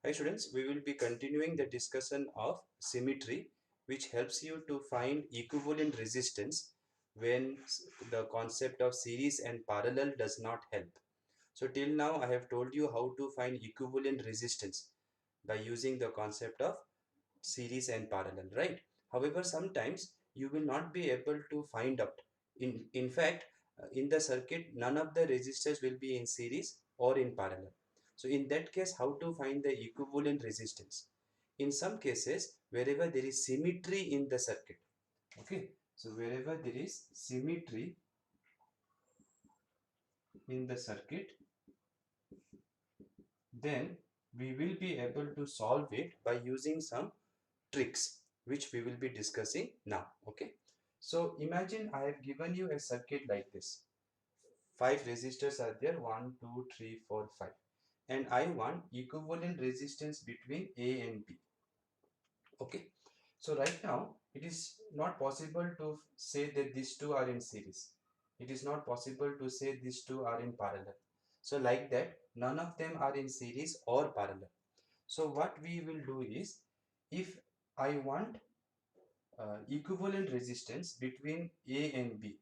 Hi students, we will be continuing the discussion of symmetry, which helps you to find equivalent resistance when the concept of series and parallel does not help. So till now I have told you how to find equivalent resistance by using the concept of series and parallel, right? However, sometimes you will not be able to find out. In fact, in the circuit, none of the resistors will be in series or in parallel. So in that case, how to find the equivalent resistance? In some cases, wherever there is symmetry in the circuit, okay? So wherever there is symmetry in the circuit, then we will be able to solve it by using some tricks which we will be discussing now. Okay, so imagine I have given you a circuit like this. Five resistors are there, 1 2 3 4 5, and I want equivalent resistance between A and B. Okay, so right now it is not possible to say that these two are in series. It is not possible to say these two are in parallel. So like that, none of them are in series or parallel. So what we will do is, if I want equivalent resistance between A and B,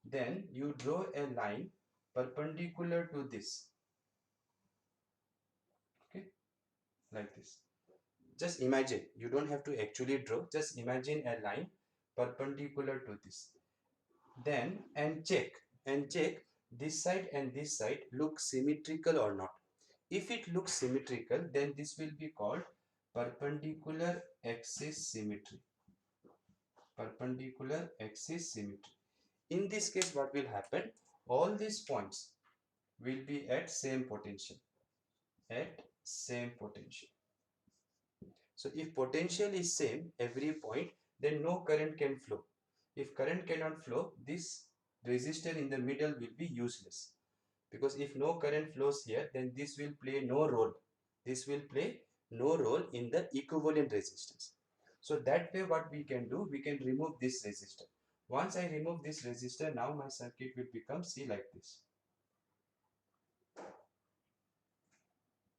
then you draw a line perpendicular to this, okay, like this. Just imagine, you don't have to actually draw, just imagine a line perpendicular to this. Then and check this side and this side look symmetrical or not. If it looks symmetrical, then this will be called perpendicular axis symmetry. Perpendicular axis symmetry. In this case, what will happen? All these points will be at same potential. At same potential. So if potential is same every point, then no current can flow. If current cannot flow, this resistor in the middle will be useless. Because if no current flows here, then this will play no role. This will play no role in the equivalent resistance. So that way what we can do, we can remove this resistor. Once I remove this resistor, now my circuit will become C like this.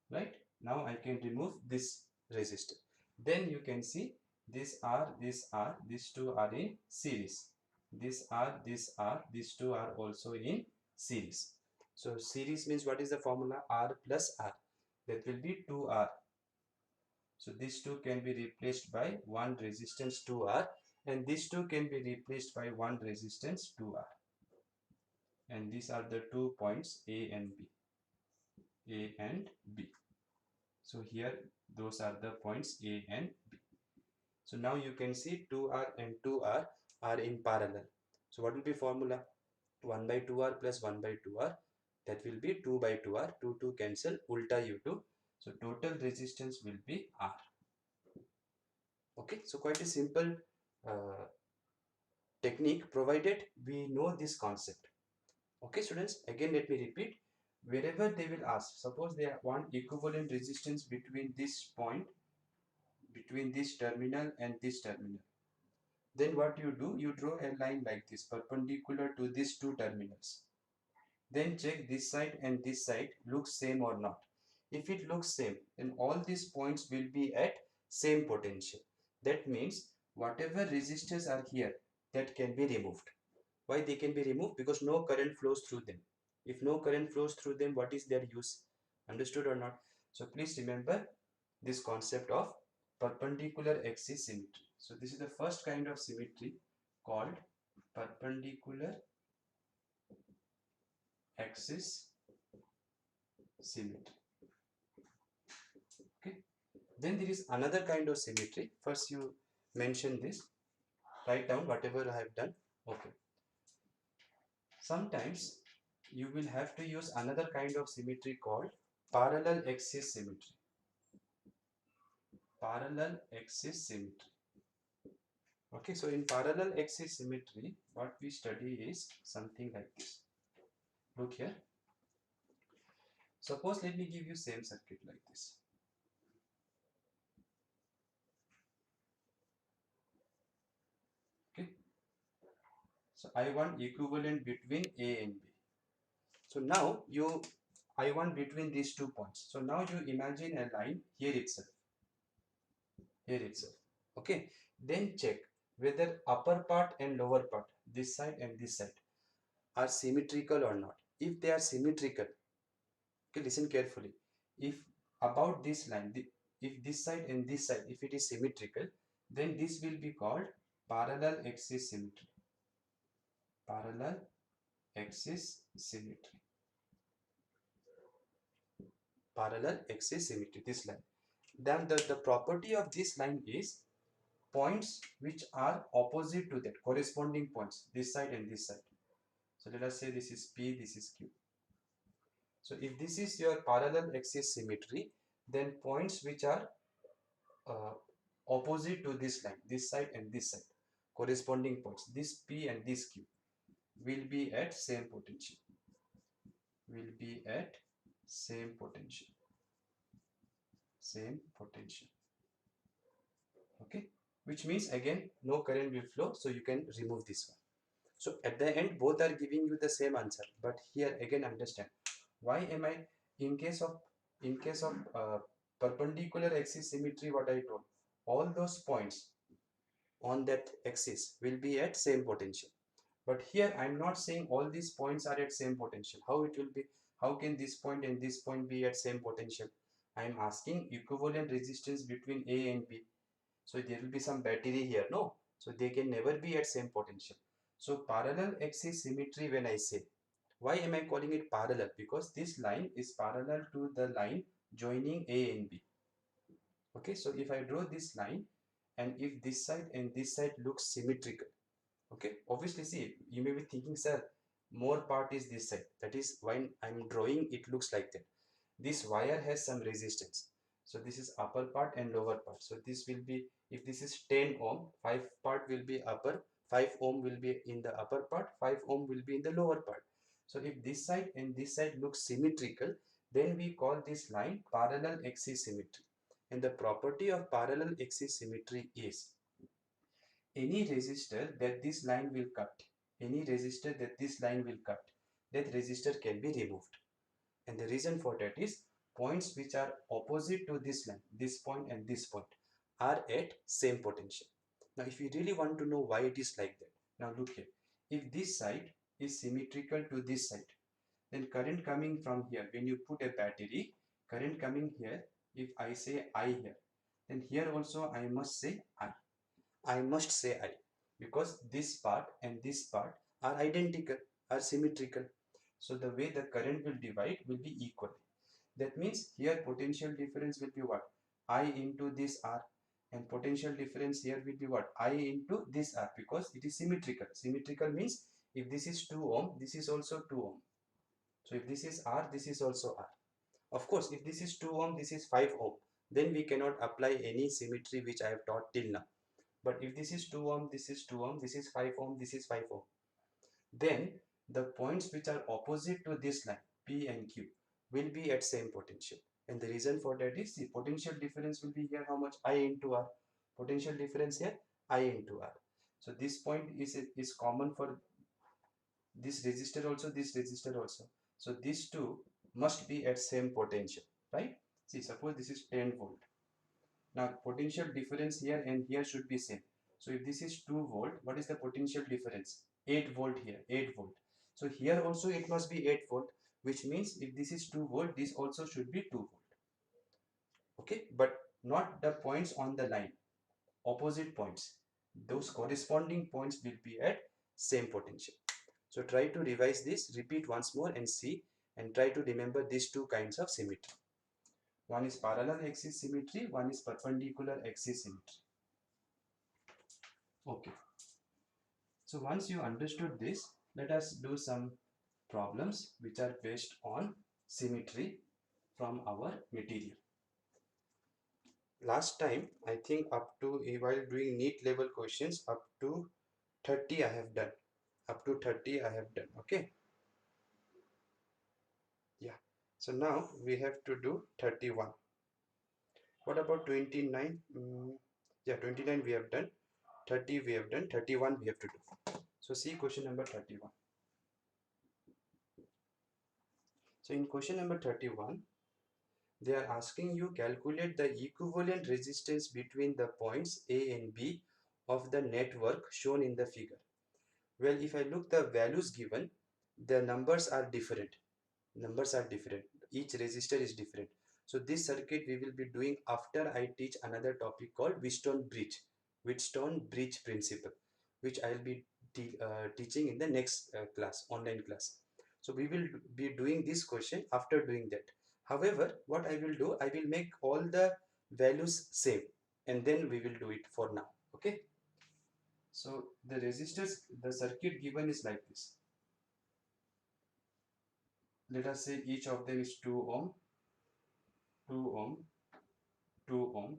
Right? Now I can remove this resistor. Then you can see these two are in series. These two are also in series. So series means, what is the formula? R plus R. That will be 2R. So these two can be replaced by one resistance 2R, and these two can be replaced by one resistance 2R. And these are the 2 points A and B. A and B. So here those are the points A and B. So now you can see 2R and 2R are in parallel. So what will be formula? 1 by 2R plus 1 by 2R, that will be 2 by 2R. 2 cancel, ulta you do. So total resistance will be R. Okay, so quite a simple uh, technique, provided we know this concept. Okay students, again let me repeat. Wherever they will ask, suppose they want equivalent resistance between this point, between this terminal and this terminal, then what you do, you draw a line like this perpendicular to these two terminals. Then check this side and this side looks same or not. If it looks same, then all these points will be at same potential. That means whatever resistors are here, that can be removed. Why they can be removed? Because no current flows through them. If no current flows through them, what is their use? Understood or not? So please remember this concept of perpendicular axis symmetry. So this is the first kind of symmetry called perpendicular axis symmetry. Okay. Then there is another kind of symmetry. First you mention this. Write down whatever I have done. Okay. Sometimes you will have to use another kind of symmetry called parallel axis symmetry. Parallel axis symmetry. Okay, so in parallel axis symmetry, what we study is something like this. Look here. Suppose let me give you same circuit like this. Okay. So I want equivalent between A and B. So now you I want between these 2 points. So now you imagine a line here itself, okay. Then check whether upper part and lower part, this side and this side, are symmetrical or not. If they are symmetrical, okay, listen carefully. If about this line, if this side and this side, if it is symmetrical, then this will be called parallel axis symmetry. Parallel axis symmetry. Parallel axis symmetry, this line. Then the property of this line is points which are opposite to that, corresponding points, this side and this side. So let us say this is P, this is Q. So if this is your parallel axis symmetry, then points which are uh, opposite to this line, this side and this side, corresponding points, this P and this Q, will be at same potential. Will be at same potential. Same potential. Okay, which means again no current will flow, so you can remove this one. So at the end both are giving you the same answer, but here again understand why am I, in case of perpendicular axis symmetry, what I told, all those points on that axis will be at same potential. But here I'm not saying all these points are at same potential. How it will be? How can this point and this point be at same potential? I'm asking equivalent resistance between A and B. So there will be some battery here, no? So they can never be at same potential. So parallel axis symmetry, when I say, why am I calling it parallel? Because this line is parallel to the line joining A and B. Okay, so if I draw this line, and if this side and this side looks symmetrical, okay, obviously see, you may be thinking, sir, more part is this side. That is when I'm drawing, it looks like that. This wire has some resistance. So this is upper part and lower part. So this will be, if this is 10 ohm, 5 part will be upper, 5 ohm will be in the upper part, 5 ohm will be in the lower part. So if this side and this side looks symmetrical, then we call this line parallel axis symmetry. And the property of parallel axis symmetry is any resistor that this line will cut, any resistor that this line will cut, that resistor can be removed. And the reason for that is points which are opposite to this line, this point and this point, are at same potential. Now if you really want to know why it is like that, now look here. If this side is symmetrical to this side, then current coming from here, when you put a battery, current coming here, if I say I here, then here also I must say I. I must say I, because this part and this part are identical, are symmetrical. So the way the current will divide will be equal. That means here potential difference will be what? I into this R, and potential difference here will be what? I into this R, because it is symmetrical. Symmetrical means if this is 2 ohm, this is also 2 ohm. So if this is R, this is also R. Of course, if this is 2 ohm, this is 5 ohm, then we cannot apply any symmetry which I have taught till now. But if this is 2 ohm, this is 2 ohm, this is 5 ohm, this is 5 ohm, then the points which are opposite to this line, P and Q, will be at same potential. And the reason for that is the potential difference will be here how much? I into R. Potential difference here, I into R. So this point is common for this resistor also, this resistor also. So these two must be at same potential, right? See, suppose this is 10 volt. Now potential difference here and here should be same. So if this is 2 volt, what is the potential difference? 8 volt here, 8 volt. So here also it must be 8 volt, which means if this is 2 volt, this also should be 2 volt. Okay, but not the points on the line, opposite points. Those corresponding points will be at same potential. So try to revise this, repeat once more and see, and try to remember these two kinds of symmetry. One is parallel axis symmetry, one is perpendicular axis symmetry. Okay. So once you understood this, let us do some problems which are based on symmetry from our material. Last time, I think up to, while doing NEET level questions, up to 30 I have done. Up to 30 I have done. Okay. Yeah. So now we have to do 31. What about 29? Yeah, 29 we have done. 30 we have done. 31 we have to do. So see question number 31. So in question number 31, they are asking you calculate the equivalent resistance between the points A and B of the network shown in the figure. Well, if I look the values given, the numbers are different. Each resistor is different. So this circuit we will be doing after I teach another topic called Wheatstone bridge principle, which I will be teaching in the next class, online class. So we will be doing this question after doing that. However, what I will do, I will make all the values same and then we will do it for now. Okay. So the resistors, the circuit given is like this. Let us say each of them is 2 ohm, 2 ohm, 2 ohm,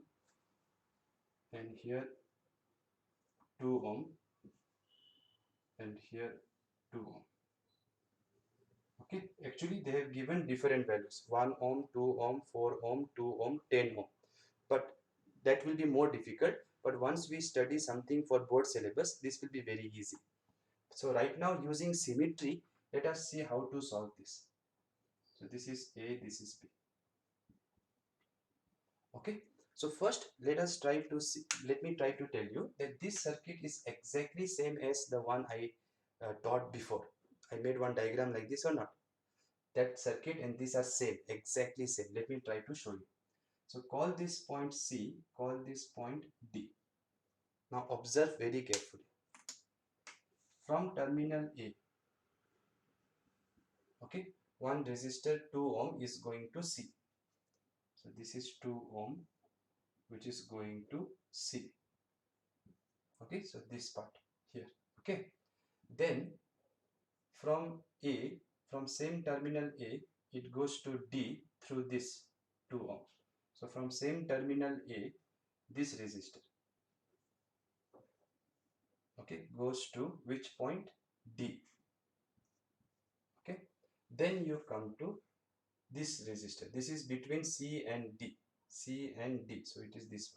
and here 2 ohm, and here 2 ohm. Okay, actually they have given different values, 1 ohm, 2 ohm, 4 ohm, 2 ohm, 10 ohm. But that will be more difficult. But once we study something for board syllabus, this will be very easy. So right now using symmetry, let us see how to solve this. So this is A, this is B. Okay, so first let me try to tell you that this circuit is exactly same as the one I taught before. I made one diagram like this or not? That circuit and these are same, exactly same. Let me try to show you. So call this point C, call this point D. Now observe very carefully. From terminal A, okay, one resistor 2 ohm is going to C. So this is 2 ohm which is going to C. Okay, so this part here. Okay, then from A, from same terminal A, it goes to D through this 2 ohm. So from same terminal A, this resistor, okay, goes to which point? D. Okay, then you come to this resistor. This is between C and D. C and D. So it is this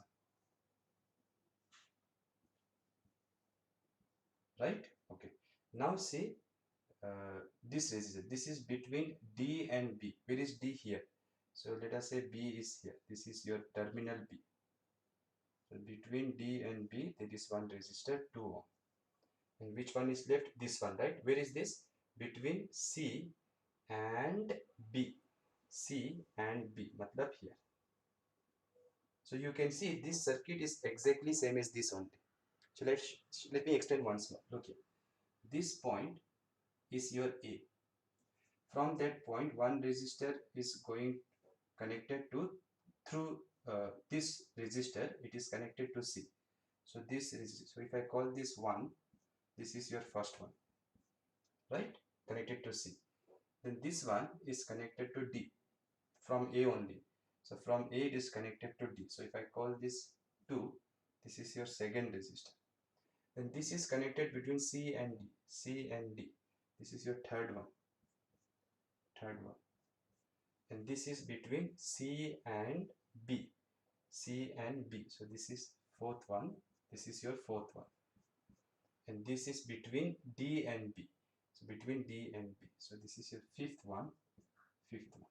one, right? Okay. Now see this resistor. This is between D and B. Where is D here? So let us say B is here. This is your terminal B. So between D and B, there is one resistor 2 ohm. And which one is left? This one, right? Where is this? Between C and B. C and B. Matlab here. So you can see this circuit is exactly same as this only. So let me explain once more. Look here. This point is your A. From that point, one resistor is going connected to through this resistor. It is connected to C. So this is, so if I call this 1, this is your first one, right? Connected to C. Then this one is connected to D from A only. So from A it is connected to D. So if I call this 2, this is your second resistor. Then this is connected between C and D. C and D. This is your third one. Third one. And this is between C and B. C and B. So this is fourth one. This is your fourth one. And this is between D and B. So between D and B. So this is your fifth one. Fifth one.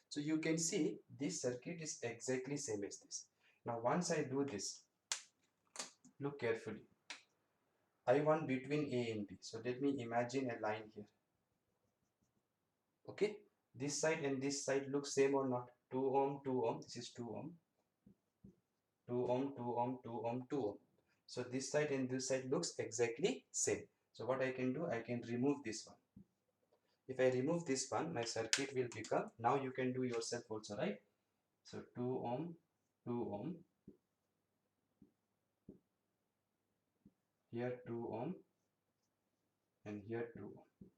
So you can see this circuit is exactly same as this. Now once I do this, look carefully. I want between A and B. So let me imagine a line here. Okay, this side and this side look same or not? 2 ohm, 2 ohm. This is 2 ohm. 2 ohm, 2 ohm, 2 ohm, 2 ohm. So this side and this side looks exactly same. So what I can do, I can remove this one. If I remove this one, my circuit will become, now you can do yourself also, right? So 2 ohm, 2 ohm, here 2 ohm, and here 2 ohm,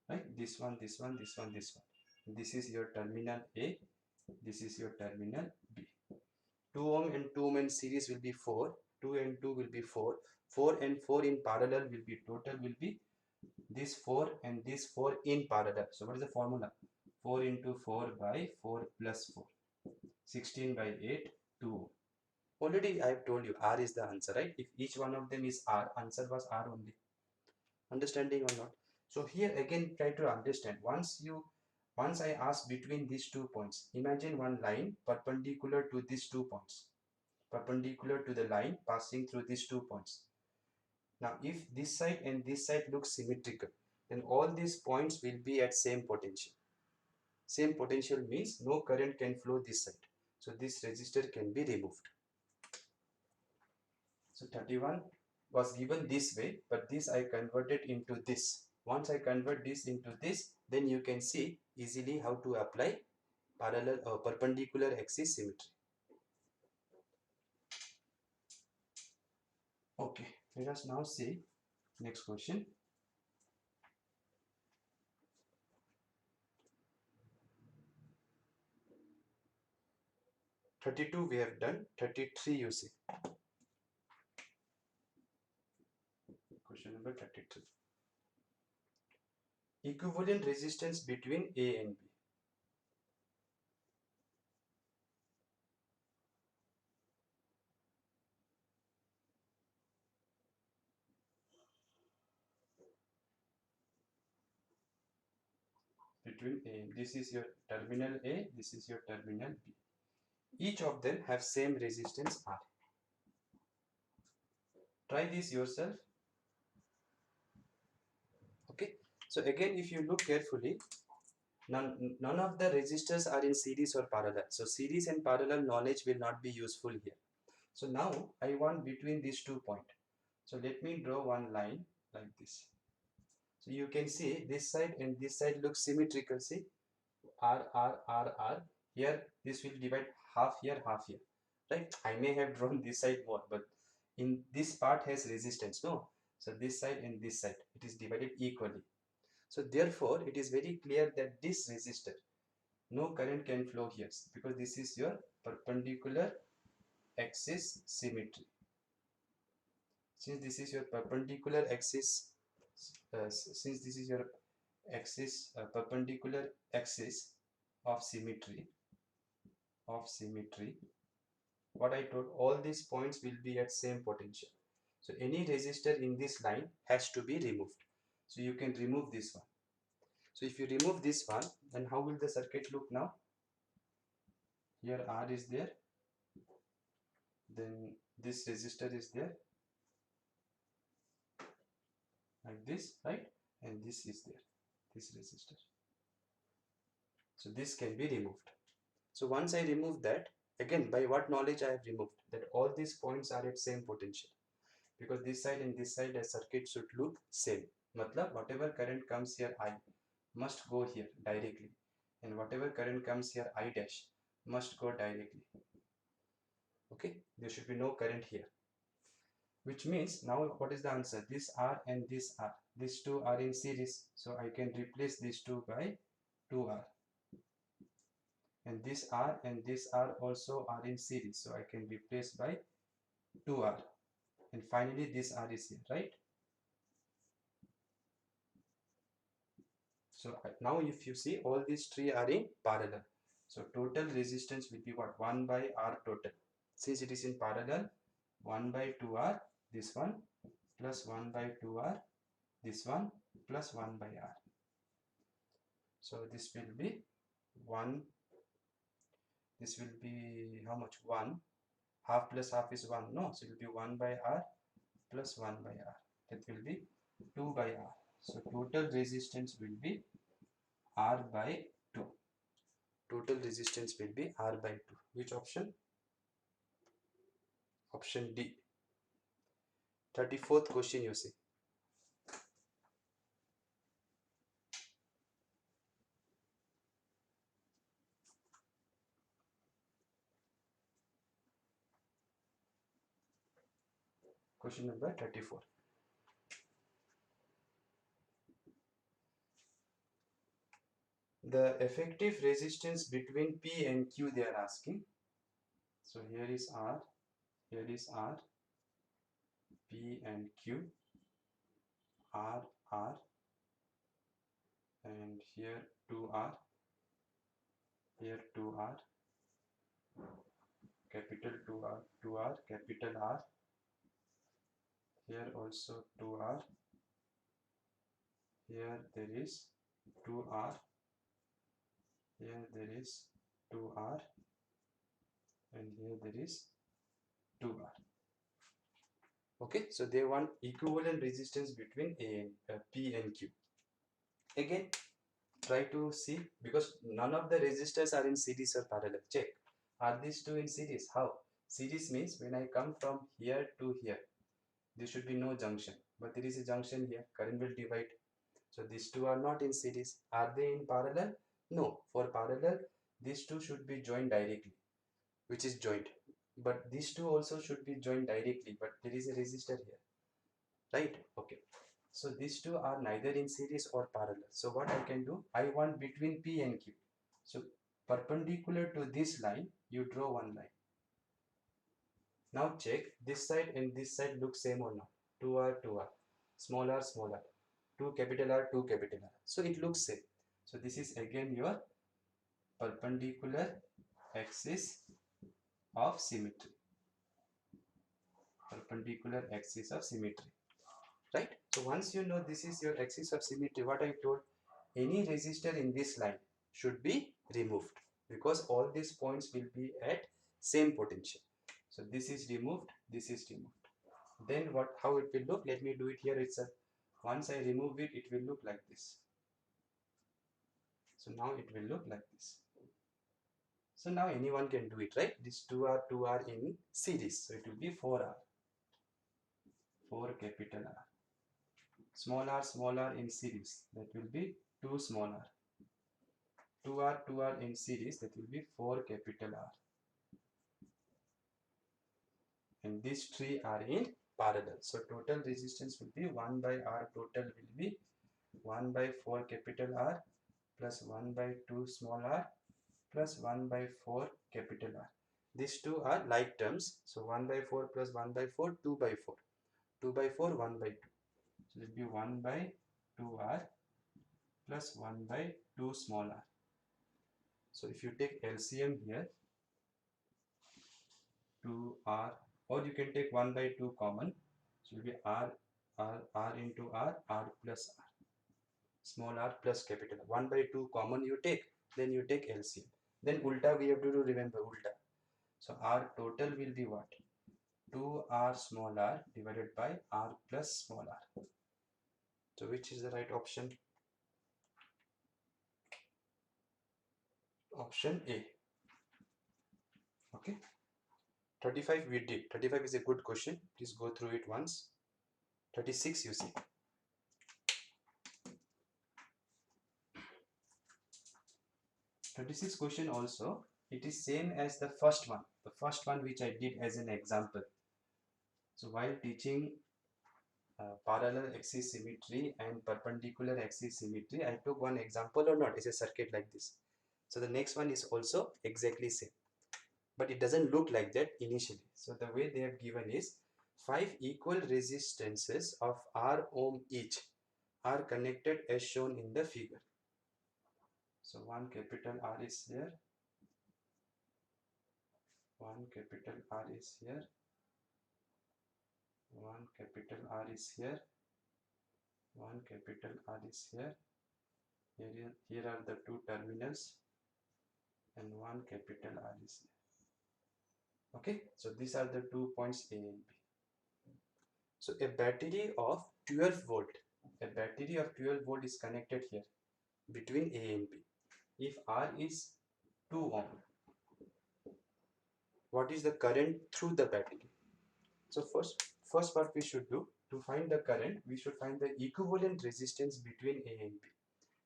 right? This one, this one, this one, this one. This is your terminal A, this is your terminal B. 2 ohm and 2 ohm in series will be 4, 2 and 2 will be 4, 4 and 4 in parallel will be, total will be this 4 and this 4 in parallel. So what is the formula? 4 into 4 by 4 plus 4. 16 by 8, 2 ohm. Already I have told you R is the answer, right? If each one of them is R, answer was R only. Understanding or not? So here again try to understand. Once I ask between these 2 points, imagine one line perpendicular to these 2 points, perpendicular to the line passing through these 2 points. Now if this side and this side look symmetrical, then all these points will be at same potential. Same potential means no current can flow this side. So this resistor can be removed. So 31 was given this way, but this I converted into this. Once I convert this into this, then you can see easily how to apply parallel or perpendicular axis symmetry. Okay, let us now see next question. (32) we have done. 33 you see. Question number 33. Equivalent resistance between A and B. Between A, this is your terminal A, this is your terminal B. Each of them have same resistance R. Try this yourself. Okay, so again if you look carefully, none of the resistors are in series or parallel. So series and parallel knowledge will not be useful here. So now I want between these 2 points. So let me draw one line like this. So you can see this side and this side looks symmetrical. See, R, R, R, R. Here this will divide half here, half here. Right? I may have drawn this side more, but in this part has resistance. No. So this side and this side, it is divided equally. So therefore, it is very clear that this resistor, no current can flow here because this is your perpendicular axis symmetry. Since this is your perpendicular axis, since this is your axis, perpendicular axis of symmetry, what I told, all these points will be at same potential. So any resistor in this line has to be removed. So you can remove this one. So if you remove this one, then how will the circuit look now? Here R is there, then this resistor is there, like this, right? And this is there, this resistor. So this can be removed. So once I remove that, again by what knowledge I have removed? That all these points are at same potential. Because this side and this side, a circuit should look same. Matlab, whatever current comes here I must go here directly, and whatever current comes here I dash must go directly. Okay, there should be no current here. Which means now what is the answer? This R and this R, these two are in series, so I can replace these two by 2R. And this R and this R also are in series, so I can replace by 2R. And finally this R is here, right? So now if you see, all these three are in parallel. So total resistance will be what? 1 by R total. Since it is in parallel, 1 by 2R, this one, plus 1 by 2R, this one, plus 1 by R. So this will be 1, this will be how much? 1. Half plus half is 1, no? So it will be 1 by R plus 1 by R. That will be 2 by R. So total resistance will be R by 2. Total resistance will be R by 2. Which option? Option D. 34th question you see. Question number 34. The effective resistance between P and Q they are asking. So here is R, here is R, P and Q, R, R, and here 2R, here 2R, capital 2R, 2R, capital R, here also 2R, here there is 2R, here there is 2R, and here there is 2R. Okay, so they want equivalent resistance between P and Q. Again, try to see, because none of the resistors are in series or parallel. Check, are these two in series? How? Series means when I come from here to here, there should be no junction, but there is a junction here, current will divide. So these two are not in series. Are they in parallel? No. For parallel, these two should be joined directly, which is joined. But these two also should be joined directly, but there is a resistor here, right? Okay. So these two are neither in series or parallel. So what I can do, I want between P and Q. So perpendicular to this line, you draw one line. Now check, this side and this side look same or not? 2R, 2R, small r, small r, 2 capital R, 2 capital R. So it looks same. So this is again your perpendicular axis of symmetry. Perpendicular axis of symmetry. Right? So once you know this is your axis of symmetry, what I told, any resistor in this line should be removed, because all these points will be at same potential. So this is removed, this is removed. Then what, how it will look? Let me do it here itself. Once I remove it, it will look like this. So now it will look like this. So now anyone can do it, right? These two are in series. So it will be 4R. 4 capital R. Small r in series. That will be 2 small r. 2R in series. That will be 4 capital R. And these three are in parallel. So total resistance will be 1 by R total will be 1 by 4 capital R plus 1 by 2 small r plus 1 by 4 capital R. These two are like terms. So 1 by 4 plus 1 by 4, 2 by 4. 2 by 4, 1 by 2. So it will be 1 by 2R plus 1 by 2 small r. So if you take LCM here, 2R, or you can take 1 by 2 common. So it will be R into R plus R. Small r plus capital R. 1 by 2 common you take, then you take LCM. Then ulta we have to do, remember ulta. So R total will be what? 2R small r divided by R plus small r. So which is the right option? Option A. Okay. 35 we did. 35 is a good question. Please go through it once. 36 you see. 36 question also, it is same as the first one. The first one which I did as an example. So while teaching parallel axis symmetry and perpendicular axis symmetry, I took one example or not. It's a circuit like this. So the next one is also exactly same. But it doesn't look like that initially. So the way they have given is 5 equal resistances of R ohm each are connected as shown in the figure. So one capital R is here, one capital R is here, one capital R is here, one capital R is here. Here are the two terminals, and one capital R is here. Okay, so these are the 2 points A and B. So a battery of 12 volt, a battery of 12 volt is connected here between A and B. If R is 2 ohm, what is the current through the battery? So first what we should do, to find the current, we should find the equivalent resistance between A and B.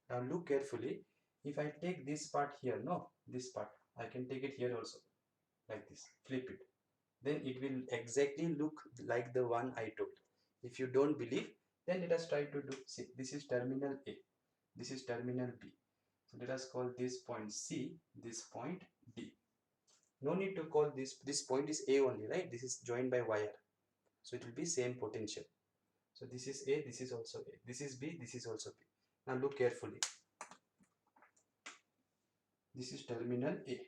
Now look carefully. If I take this part here, no, this part, I can take it here also, like this, flip it. Then it will exactly look like the one I told. If you don't believe, then let us try to do, see, this is terminal A, this is terminal B. So let us call this point C, this point D. No need to call this point is A only, right? This is joined by wire. So it will be same potential. So this is A, this is also A. This is B, this is also B. Now look carefully. This is terminal A.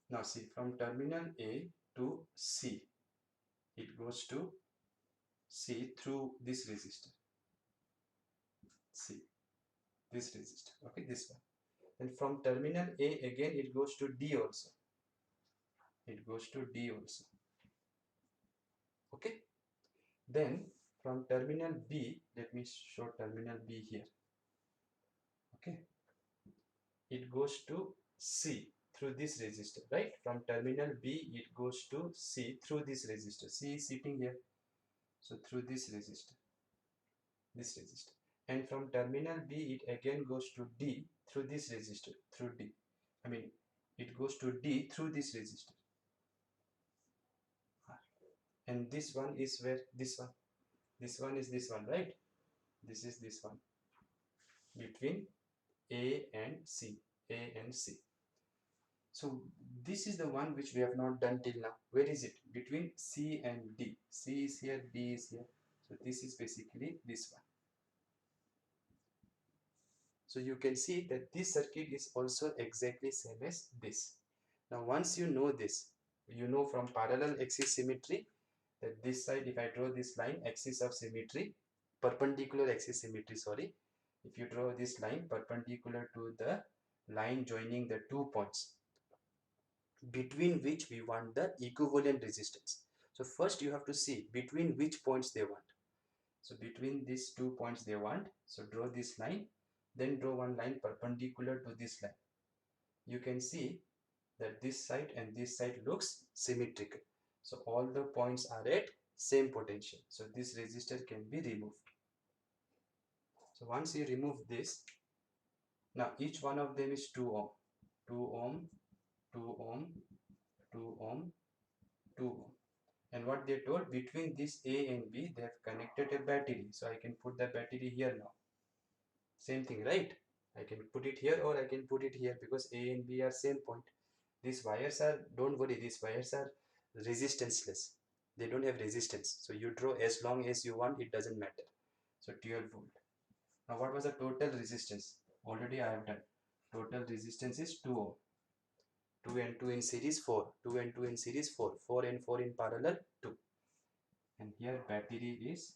Now see, from terminal A to C, it goes to C through this resistor. C, this resistor, okay, this one. And from terminal A again it goes to D also. It goes to D also. Okay. Then from terminal B, let me show terminal B here. Okay. It goes to C through this resistor, right? From terminal B, it goes to C through this resistor. C is sitting here. So through this resistor. And from terminal B, it again goes to D through this resistor, through D. I mean, it goes to D through this resistor. And this one is where this one is this one, right? This is this one between A and C. So this is the one which we have not done till now. Where is it? Between C and D. C is here, D is here. So this is basically this one. So you can see that this circuit is also exactly same as this. Now once you know this, you know from parallel axis symmetry that this side, if I draw this line, axis of symmetry, perpendicular axis symmetry, sorry, if you draw this line perpendicular to the line joining the 2 points between which we want the equivalent resistance. So first you have to see between which points they want. So between these 2 points they want, so draw this line, then draw one line perpendicular to this line. You can see that this side and this side looks symmetrical. So all the points are at same potential. So this resistor can be removed. So once you remove this, now each one of them is 2 ohm, 2 ohm, 2 ohm, 2 ohm, 2 ohm. And what they told, between this A and B, they have connected a battery. So I can put the battery here now. Same thing, right? I can put it here or I can put it here because A and B are same point. These wires are, don't worry, these wires are resistanceless. They don't have resistance. So you draw as long as you want, it doesn't matter. So 12 volt. Now what was the total resistance? Already I have done. Total resistance is 2 ohm. 2 and 2 in series 4. 2 and 2 in series 4. 4 and 4 in parallel 2. And here battery is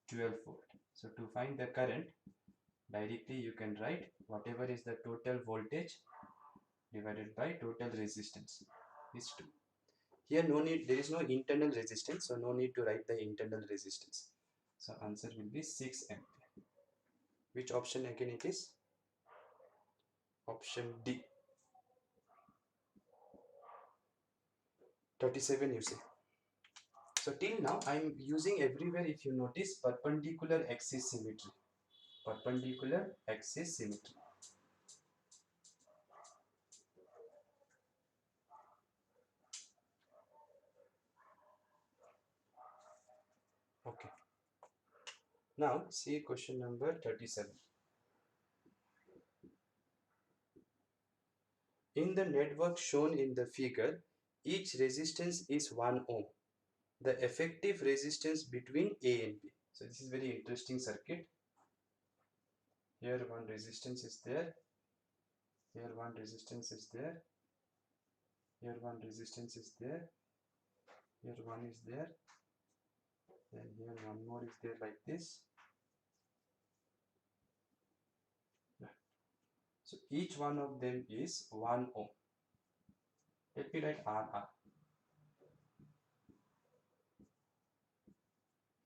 12 volt. So to find the current, directly you can write whatever is the total voltage divided by total resistance is 2. Here no need, there is no internal resistance, so no need to write the internal resistance. So answer will be 6 ampere. Which option again it is? Option D. 37 you say. So till now I am using everywhere, if you notice, perpendicular axis symmetry. Perpendicular axis symmetry. Okay. Now see question number 37. In the network shown in the figure, each resistance is 1 ohm. The effective resistance between A and B. So this is very interesting circuit. Here one resistance is there. Here one resistance is there. Here one resistance is there. Here one is there. Then here one more is there like this. So each one of them is 1 ohm. Let me write RR.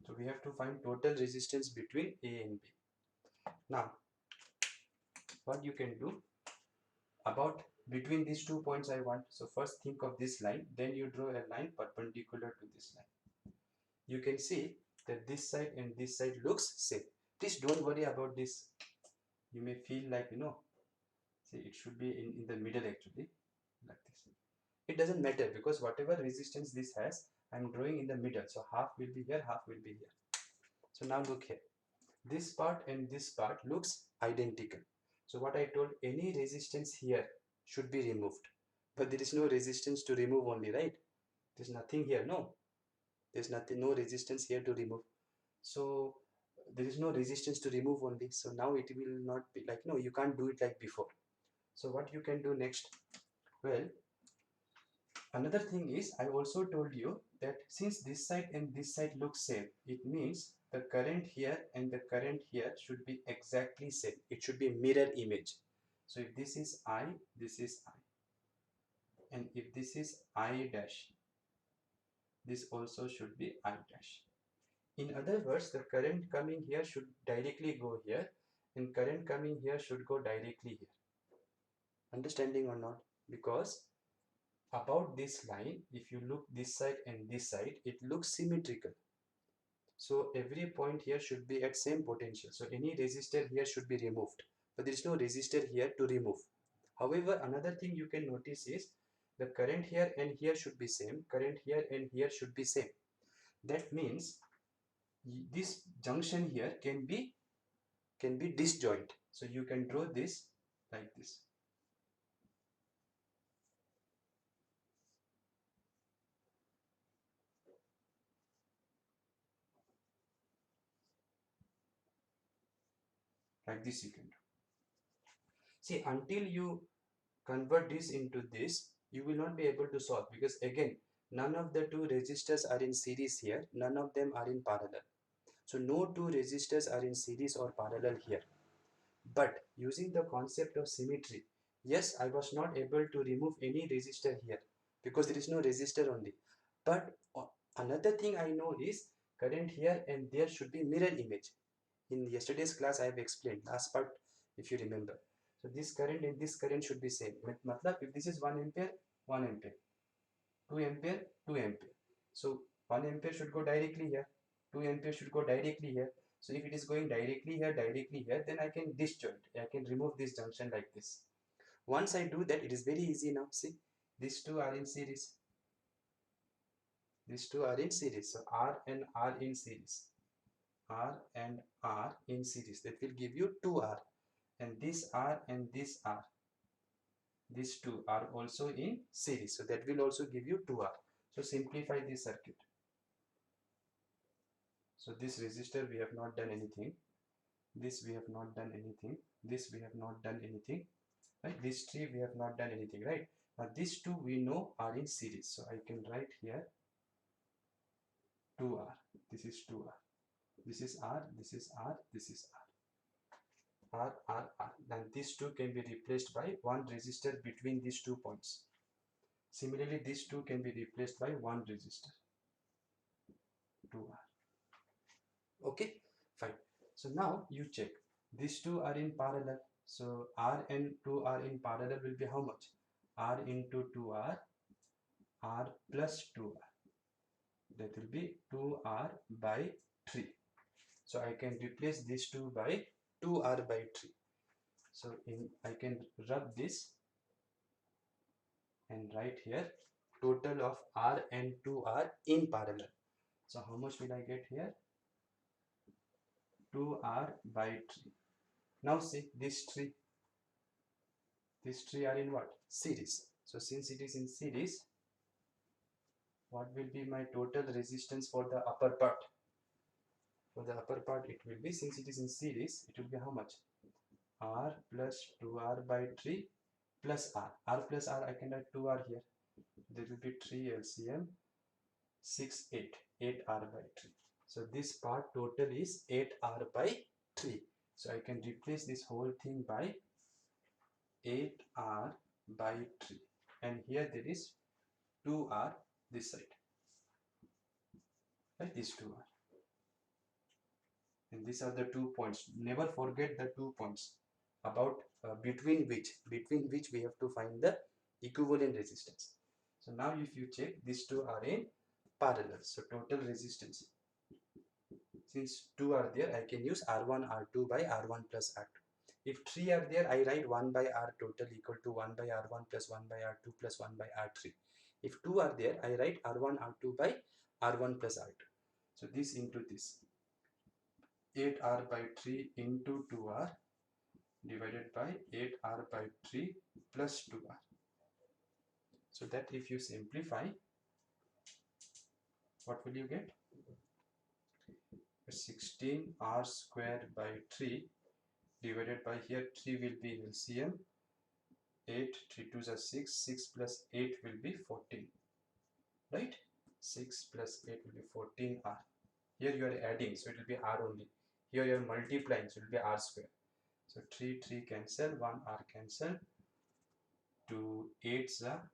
So we have to find total resistance between A and B. Now, what you can do about between these 2 points I want. So first think of this line, then you draw a line perpendicular to this line. You can see that this side and this side looks same. Please don't worry about this. You may feel like, see, it should be in the middle actually, like this. It doesn't matter because whatever resistance this has, I'm drawing in the middle. So half will be here, half will be here. So now look here. This part and this part looks identical. So what I told, any resistance here should be removed. But there is no resistance to remove only, right? There's nothing here, no. There's nothing, no resistance here to remove. So there is no resistance to remove only. So now it will not be like, no, you can't do it like before. So what you can do next? Well, another thing is, I also told you that since this side and this side look same, it means the current here and the current here should be exactly same. It should be mirror image. So if this is I, this is I. And if this is I dash, this also should be I dash. In other words, the current coming here should directly go here, and current coming here should go directly here. Understanding or not? Because about this line, if you look this side and this side, it looks symmetrical. So every point here should be at same potential. So any resistor here should be removed, but there is no resistor here to remove. However, another thing you can notice is the current here and here should be same, current here and here should be same. That means this junction here can be disjoint. So you can draw this like this. Like this you can do. See, until you convert this into this, you will not be able to solve, because again, none of the two resistors are in series here, none of them are in parallel. So no two resistors are in series or parallel here. But using the concept of symmetry, yes, I was not able to remove any resistor here because there is no resistor only. But another thing I know is current here and there should be mirror image. In yesterday's class, I have explained last part, if you remember. So this current and this current should be same. Matlab, if this is 1 ampere, 1 ampere, 2 ampere, 2 ampere. So 1 ampere should go directly here, 2 ampere should go directly here. So if it is going directly here, then I can disjoint. I can remove this junction like this. Once I do that, it is very easy now. See, these two are in series. These two are in series. So R and R in series. R and R in series. That will give you 2R. And this R and this R. These two are also in series. So that will also give you 2R. So simplify this circuit. So this resistor we have not done anything. This we have not done anything. This we have not done anything. Right? These three we have not done anything. Right? Now these two we know are in series. So I can write here 2R. This is 2R. This is R. This is R. This is R. R, R, R. Then these two can be replaced by one resistor between these 2 points. Similarly, these two can be replaced by one resistor. 2R. Okay, fine. So now you check. These two are in parallel. So R and 2R in parallel will be how much? R into 2R, R plus 2R. That will be 2R by 3. So I can replace these two by 2R by 3. So I can rub this and write here total of R and 2R in parallel. So how much will I get here? 2R by 3. Now see these three are in what? Series. So since it is in series, what will be my total resistance for the upper part? For the upper part, it will be, since it is in series, it will be how much? R plus 2R by 3 plus R. R plus R, I can write 2R here. There will be 3 LCM, 6, 8. 8R by 3. So this part total is 8R by 3. So I can replace this whole thing by 8R by 3. And here there is 2R this side. Right? These two are. And these are the 2 points. Never forget the 2 points about between which we have to find the equivalent resistance. So now if you check, these two are in parallel. So total resistance, since 2 are there, I can use R1 R2 by R1 plus R2. If 3 are there, I write 1 by R total equal to 1 by R1 plus 1 by R2 plus 1 by R3. If 2 are there, I write R1 R2 by R1 plus R2. So this into this. 8R by 3 into 2R divided by 8R by 3 plus 2R. So that if you simplify, what will you get? 16R squared by 3 divided by, here 3 will be LCM, 8, 3 2s are 6, 6 plus 8 will be 14, right? 6 plus 8 will be 14R. Here you are adding, so it will be r only. Here you are multiplying, so it will be r square. So 3 cancel, 1 r cancel, 2 8s are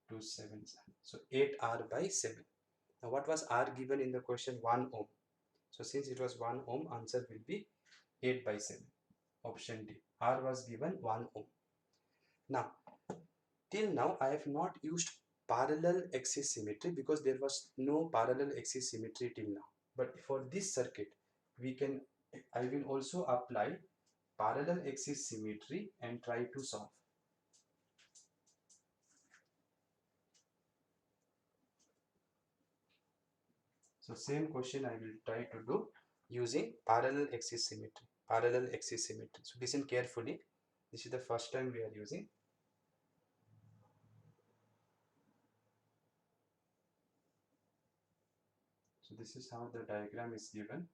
2 7s are. So 8 r by 7. Now what was r given in the question? 1 ohm. So since it was 1 ohm, answer will be 8 by 7. Option D. R was given 1 ohm. Now, till now I have not used parallel axis symmetry because there was no parallel axis symmetry till now. But for this circuit, I will also apply parallel axis symmetry and try to solve. So same question I will try to do using parallel axis symmetry. Parallel axis symmetry. So listen carefully. This is the first time we are using. So this is how the diagram is given.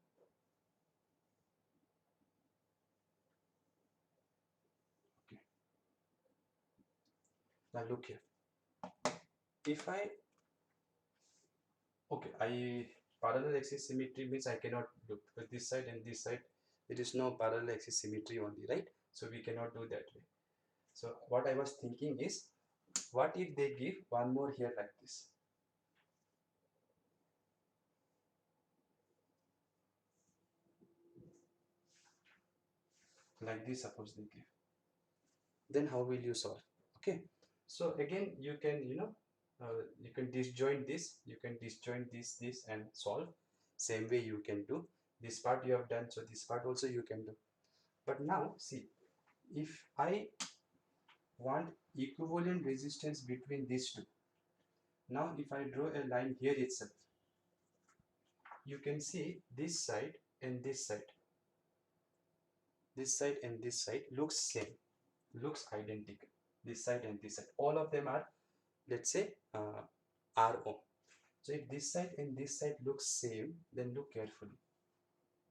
Okay. Now look here. If I parallel axis symmetry means I cannot look with this side and this side. There is no parallel axis symmetry only, right? So we cannot do that way. So what I was thinking is, what if they give one more here like this? Like this, suppose they give. Then how will you solve? Okay. So again, you can you can disjoint this, this and solve. Same way you can do. This part you have done, so this part also you can do. But now see, if I want equivalent resistance between these two. Now if I draw a line here itself, you can see this side and this side. This side and this side looks same, looks identical. This side and this side. All of them are, let's say, R ohm. So if this side and this side looks same, then look carefully.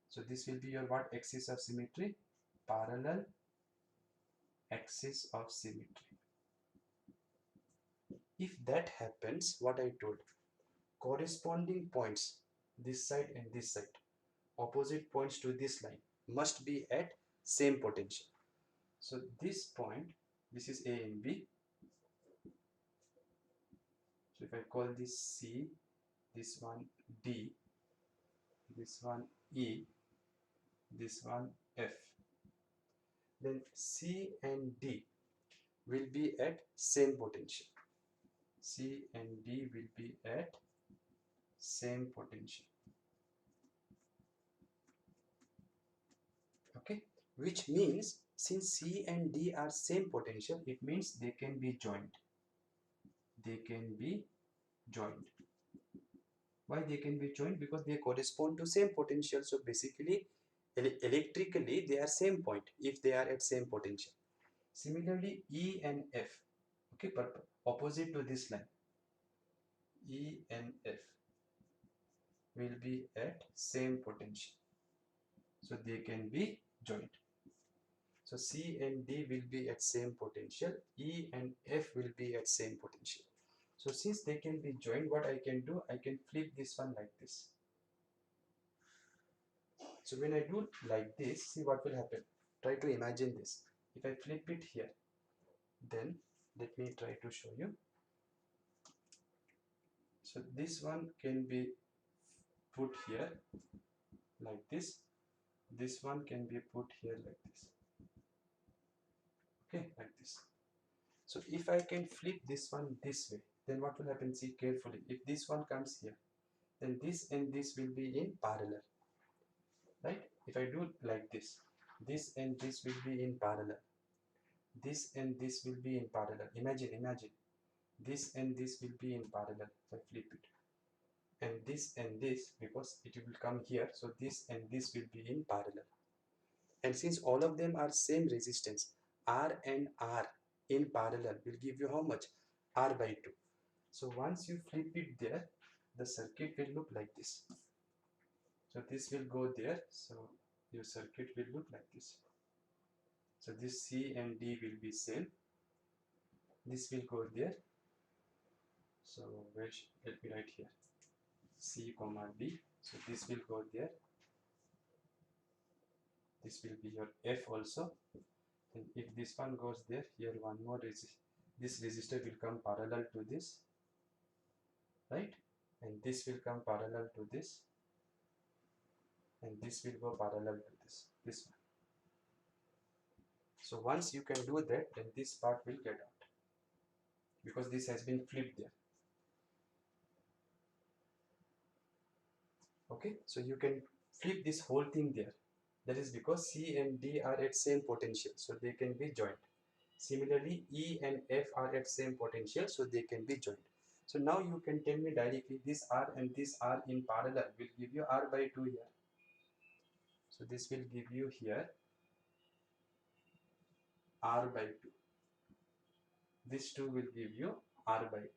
So this will be your what axis of symmetry? Parallel axis of symmetry. If that happens, what I told, corresponding points, this side and this side, opposite points to this line, must be at same potential. So this point, this is A and B. So if I call this C, this one D, this one E, this one F, then C and D will be at same potential. C and D will be at same potential. Okay, which means since C and D are same potential, it means they can be joined. They can be joined. Why they can be joined? Because they correspond to same potential. So basically, electrically, they are same point if they are at same potential. Similarly, E and F, okay, but opposite to this line, E and F will be at same potential. So they can be joined. So C and D will be at same potential, E and F will be at same potential. So since they can be joined, what I can do, I can flip this one like this. So when I do like this, see what will happen. Try to imagine this. If I flip it here, then let me try to show you. So this one can be put here like this. This one can be put here like this. Okay, like this. So if I can flip this one this way, then what will happen? See carefully. If this one comes here, then this and this will be in parallel. Right? If I do like this and this will be in parallel. This and this will be in parallel. Imagine. This and this will be in parallel. If I flip it. And this, because it will come here, so this and this will be in parallel. And since all of them are same resistance, R and R in parallel will give you how much? R by 2. So once you flip it there, the circuit will look like this. So this will go there, so your circuit will look like this. So this C and D will be same. This will go there. So let me write here. C comma D. So this will go there. This will be your F also. And if this one goes there, here one more this resistor will come parallel to this, right? And this will come parallel to this, and this will go parallel to this one. So once you can do that, then this part will get out because this has been flipped there. Okay, so you can flip this whole thing there. That is because C and D are at same potential, so they can be joined. Similarly, E and F are at same potential, so they can be joined. So now you can tell me directly this R and this R in parallel will give you R by 2 here. So this will give you here R by 2. This 2 will give you R by 2.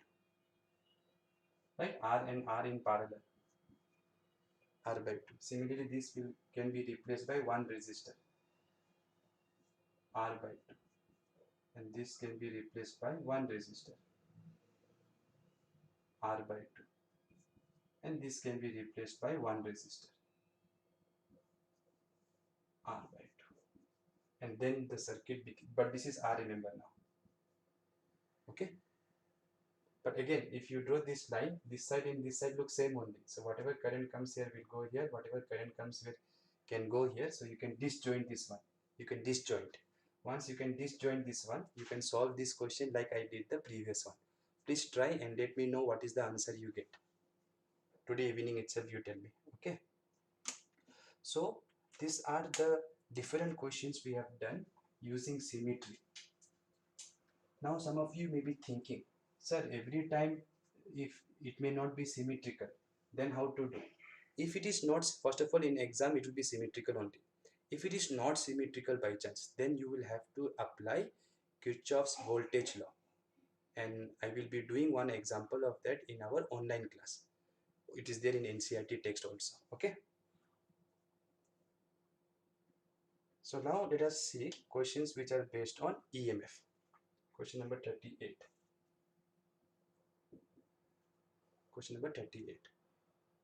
Right? R and R in parallel. R by 2. Similarly, this can be replaced by one resistor. R by 2. And this can be replaced by one resistor. R by 2. And this can be replaced by one resistor. R by 2. And then the circuit but this is R, remember now. Okay, but again, if you draw this line, this side and this side look same only, so whatever current comes here will go here, whatever current comes here can go here. So you can disjoint this one, you can disjoint. Once you can disjoint this one, you can solve this question like I did the previous one. Please try and let me know what is the answer you get. Today evening itself you tell me. Okay, so these are the different questions we have done using symmetry. Now some of you may be thinking, sir, every time if it may not be symmetrical, then how to do? If it is not, first of all in exam it will be symmetrical only. If it is not symmetrical by chance, then you will have to apply Kirchhoff's voltage law. And I will be doing one example of that in our online class. It is there in NCERT text also. Okay. So now let us see questions which are based on EMF. Question number 38. Question number 38.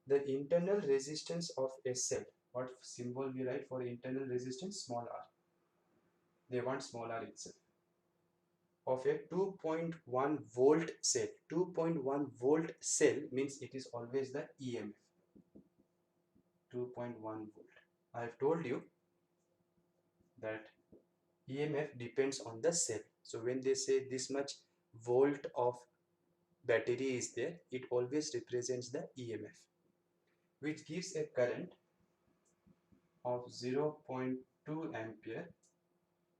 The internal resistance of a cell. What symbol we write for internal resistance? Small r. They want small r itself. Of a 2.1 volt cell. 2.1 volt cell means it is always the EMF. 2.1 volt. I have told you that EMF depends on the cell. So when they say this much volt of battery is there, it always represents the EMF, which gives a current of 0.2 ampere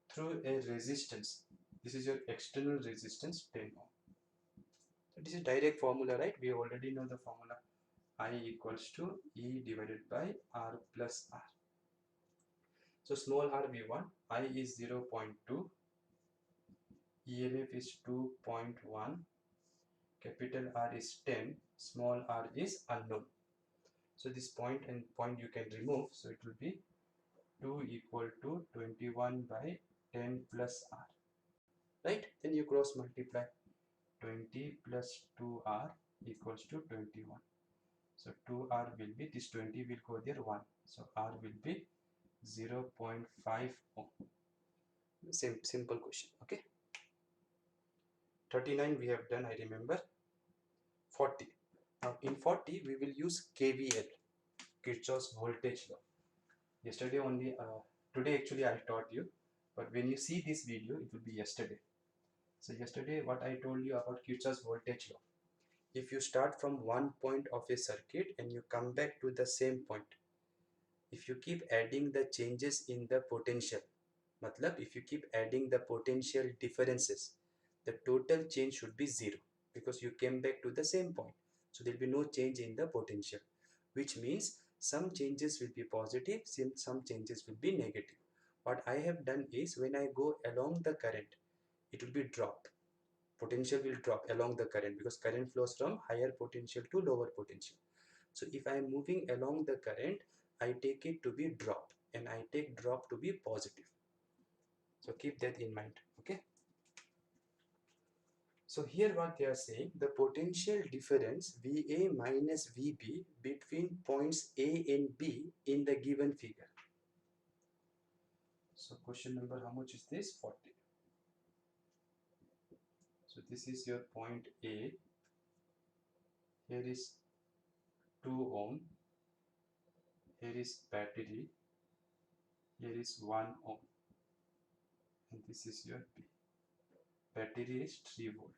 through a resistance. This is your external resistance 10 ohm. So this is direct formula, right? We already know the formula. I equals to E divided by R plus R. So small r we want. I is 0.2. EMF is 2.1. Capital R is 10. Small r is unknown. So this point and point you can remove. So it will be 2 equal to 21 by 10 plus R. Right? Then you cross multiply. 20 plus 2R equals to 21. So 2R will be, this 20 will go there 1. So R will be 0.5 ohm. Same simple question. Okay. 39 we have done, I remember. 40. Now in 40 we will use KVL, Kirchhoff's voltage law. Yesterday only, today actually I taught you, but when you see this video it will be yesterday. So yesterday what I told you about Kirchhoff's voltage law. If you start from one point of a circuit and you come back to the same point, if you keep adding the changes in the potential, matlab if you keep adding the potential differences, the total change should be 0 because you came back to the same point. So there will be no change in the potential, which means some changes will be positive, some changes will be negative. What I have done is when I go along the current, it will be drop. Potential will drop along the current because current flows from higher potential to lower potential. So if I am moving along the current, I take it to be drop and I take drop to be positive. So keep that in mind. Okay. So here what they are saying, the potential difference VA minus VB between points A and B in the given figure. So question number, how much is this? 40. So this is your point A. Here is 2 ohm. Here is battery. Here is 1 ohm. And this is your B. Battery is 3 volt.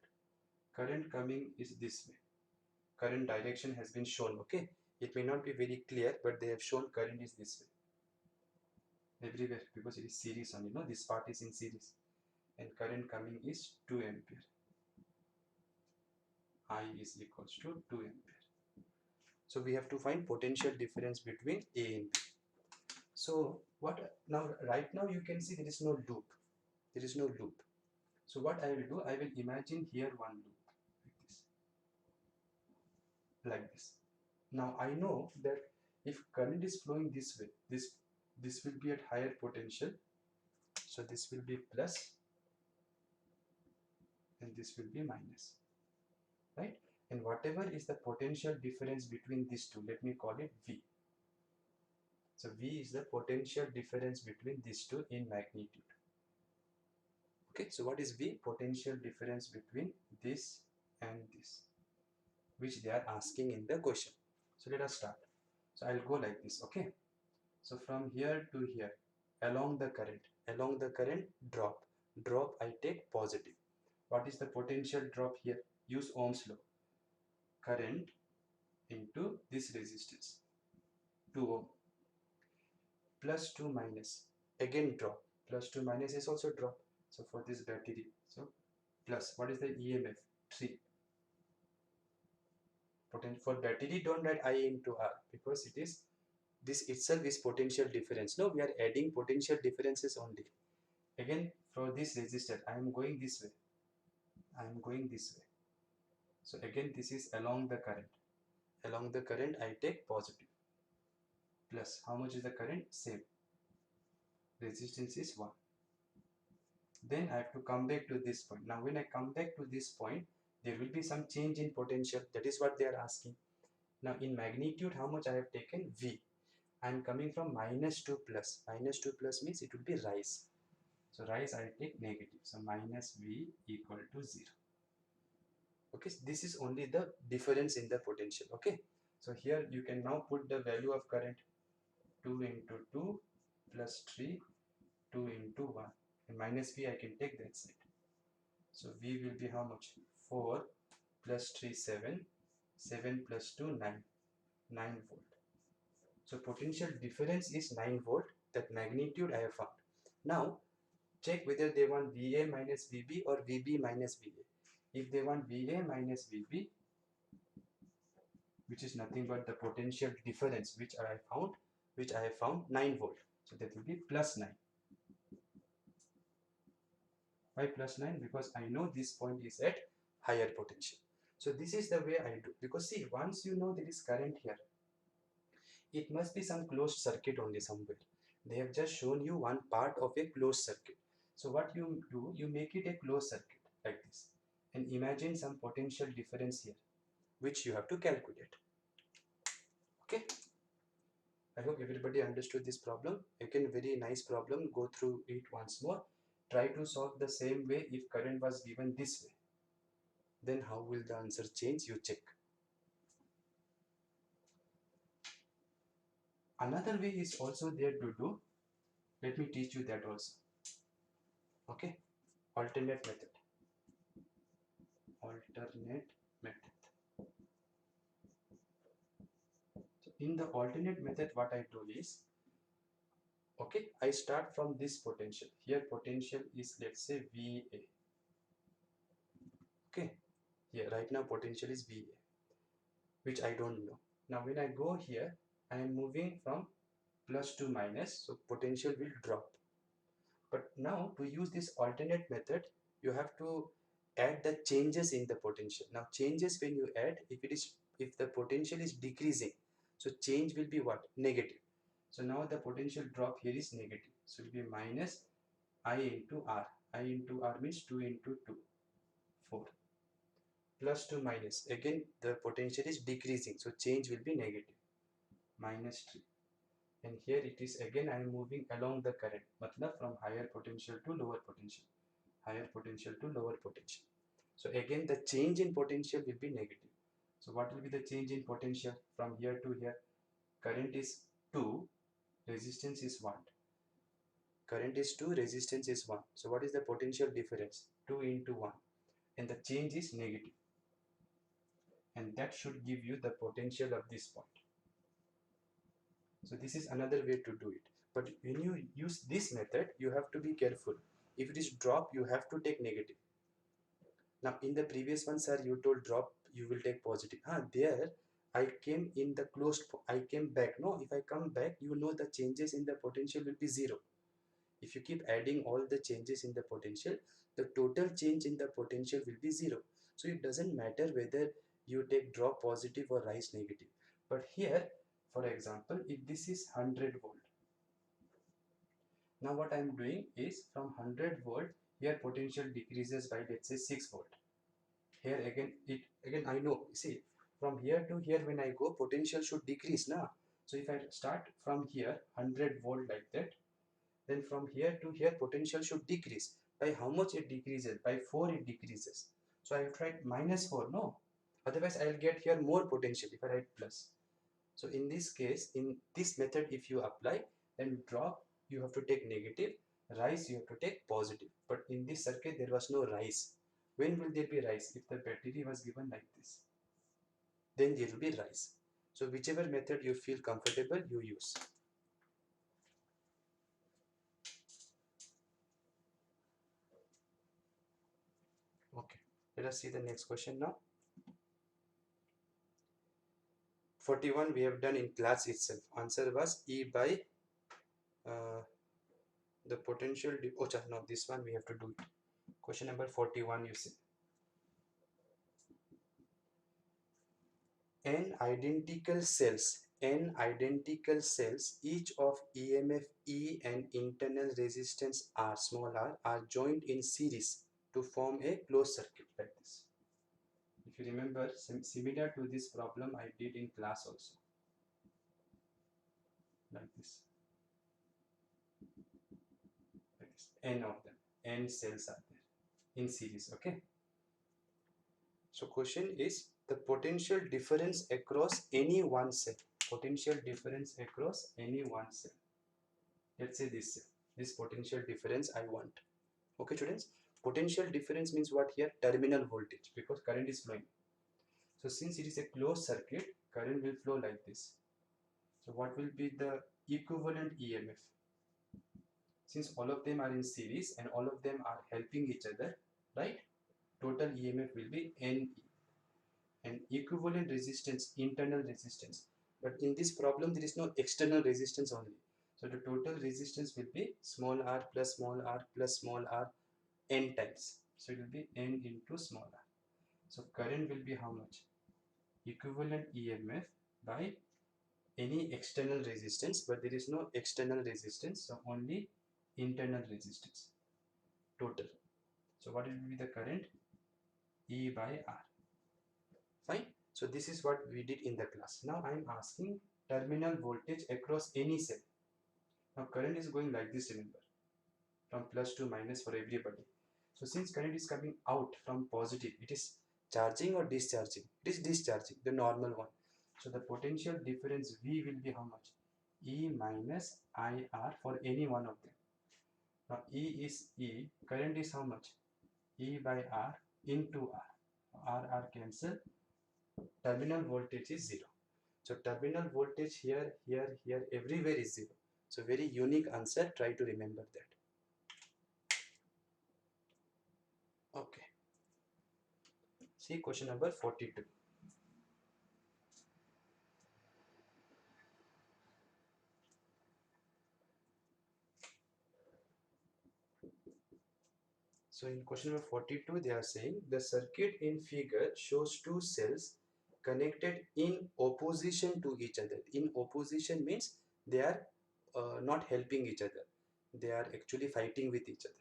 Current coming is this way. Current direction has been shown, okay? It may not be very clear, but they have shown current is this way. Everywhere, because it is series only, no? This part is in series. And current coming is 2 ampere. I is equals to 2 ampere. So we have to find potential difference between A and B. So what now, right now you can see there is no loop. There is no loop. So what I will do, I will imagine here one loop like this. Now I know that if current is flowing this way, this will be at higher potential. So this will be plus and this will be minus, right? And whatever is the potential difference between these two, let me call it V. So V is the potential difference between these two in magnitude. Okay, so what is V? Potential difference between this and this, which they are asking in the question. So let us start. So I'll go like this, okay? So from here to here, along the current drop, I take positive. What is the potential drop here? Use Ohm's law. Current into this resistance, 2 ohm, plus 2 minus, again drop, plus 2 minus is also drop. So for this battery, so plus, what is the EMF? 3. For battery, don't write I into R, because it is, this itself is potential difference. No, we are adding potential differences only. Again, for this resistor, I am going this way. I am going this way. So again, this is along the current. Along the current, I take positive. Plus, how much is the current? Same. Resistance is 1. Then I have to come back to this point. Now when I come back to this point, there will be some change in potential. That is what they are asking. Now in magnitude, how much I have taken? V. I am coming from minus to plus. Minus to plus means it will be rise. So rise, I take negative. So minus V equal to 0. Okay, this is only the difference in the potential. Okay, so here you can now put the value of current. 2 into 2 plus 3, 2 into 1. And minus V I can take that side. So V will be how much? 4 plus 3, 7. 7 plus 2, 9. 9 volt. So potential difference is 9 volt. That magnitude I have found. Now check whether they want VA minus VB or VB minus VA. If they want VA minus VB, which is nothing but the potential difference which I have found 9 volt. So that will be plus 9. Why plus 9? Because I know this point is at higher potential. So this is the way I do. Because see, once you know there is current here, it must be some closed circuit only somewhere. They have just shown you one part of a closed circuit. So what you do, you make it a closed circuit like this. And imagine some potential difference here, which you have to calculate. Okay. I hope everybody understood this problem. Again, very nice problem. Go through it once more. Try to solve the same way if current was given this way. Then how will the answer change? You check. Another way is also there to do. Let me teach you that also. Okay. Alternate method. Alternate method. So in the alternate method, what I do is, okay, I start from this potential. Here potential is, let's say, VA. Okay. Here right now potential is VA, which I don't know. Now when I go here, I am moving from plus to minus, so potential will drop. But now to use this alternate method, you have to add the changes in the potential. Now changes, when you add, if the potential is decreasing, so change will be what? Negative. So now the potential drop here is negative. So it will be minus I into R. I into R means 2 into 2, 4. plus to minus, again the potential is decreasing, so change will be negative, -3. And here it is again I am moving along the current, matlab from higher potential to lower potential, higher potential to lower potential. So again the change in potential will be negative. So what will be the change in potential from here to here? Current is 2, resistance is 1. Current is 2, resistance is 1. So what is the potential difference? 2 into 1. And the change is negative. And that should give you the potential of this point. So this is another way to do it. But when you use this method, you have to be careful. If it is drop, you have to take negative. Now in the previous one, sir, you told drop, you will take positive. There I came in the closed, I came back. No, if I come back, you know the changes in the potential will be 0. If you keep adding all the changes in the potential, the total change in the potential will be 0. So it doesn't matter whether you take drop positive or rise negative. But here, for example, if this is 100 volt, now what I am doing is from 100 volt, here potential decreases by let's say 6 volt. Here again I know, see, from here to here when I go, potential should decrease now. So if I start from here 100 volt like that, then from here to here potential should decrease. By how much it decreases? By 4 it decreases. So I have tried -4, no, otherwise I will get here more potential if I write plus. So in this case, in this method, if you apply, then drop you have to take negative, rise you have to take positive. But in this circuit there was no rise. When will there be rise? If the battery was given like this, then there will be rise. So whichever method you feel comfortable, you use. Okay, let us see the next question now. 41 we have done in class itself. Answer was E by the potential. No, this one we have to do it. Question number 41, you see. N identical cells, each of EMF E and internal resistance R, small r, are joined in series to form a closed circuit like this. If you remember, similar to this problem I did in class also, like this. N of them, N cells are there in series, okay? So question is the potential difference across any one cell. Potential difference across any one cell. Let's say this cell. This potential difference I want. Okay, students? Potential difference means what here? Terminal voltage, because current is flowing. So since it is a closed circuit, current will flow like this. So what will be the equivalent EMF? Since all of them are in series and all of them are helping each other, right? Total EMF will be NE. And equivalent resistance, internal resistance. But in this problem, there is no external resistance only. So the total resistance will be small r plus small r plus small r n times. So it will be n into small r. So current will be how much? Equivalent EMF by any external resistance, but there is no external resistance, so only internal resistance total. So what will be the current? E by R. Fine. So this is what we did in the class. Now I am asking terminal voltage across any cell. Now current is going like this, remember, from plus to minus for everybody. So since current is coming out from positive, it is charging or discharging? It is discharging, the normal one. So the potential difference V will be how much? E minus IR for any one of them. Now E is E, current is how much? E by R into R. R cancel, terminal voltage is 0. So terminal voltage here, everywhere is 0. So very unique answer, try to remember that. Okay. See question number 42. So in question number 42, they are saying the circuit in figure shows two cells connected in opposition to each other. In opposition means they are not helping each other. They are actually fighting with each other.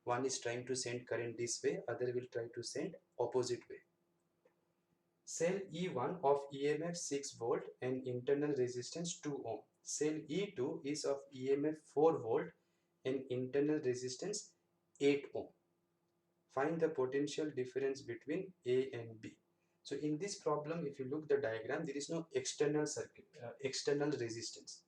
One is trying to send current this way, other will try to send opposite way. Cell E1 of EMF 6 volt and internal resistance 2 ohm. Cell E2 is of EMF 4 volt and internal resistance 8 ohm. Find the potential difference between A and B. So in this problem, if you look the diagram, there is no external circuit, external resistance,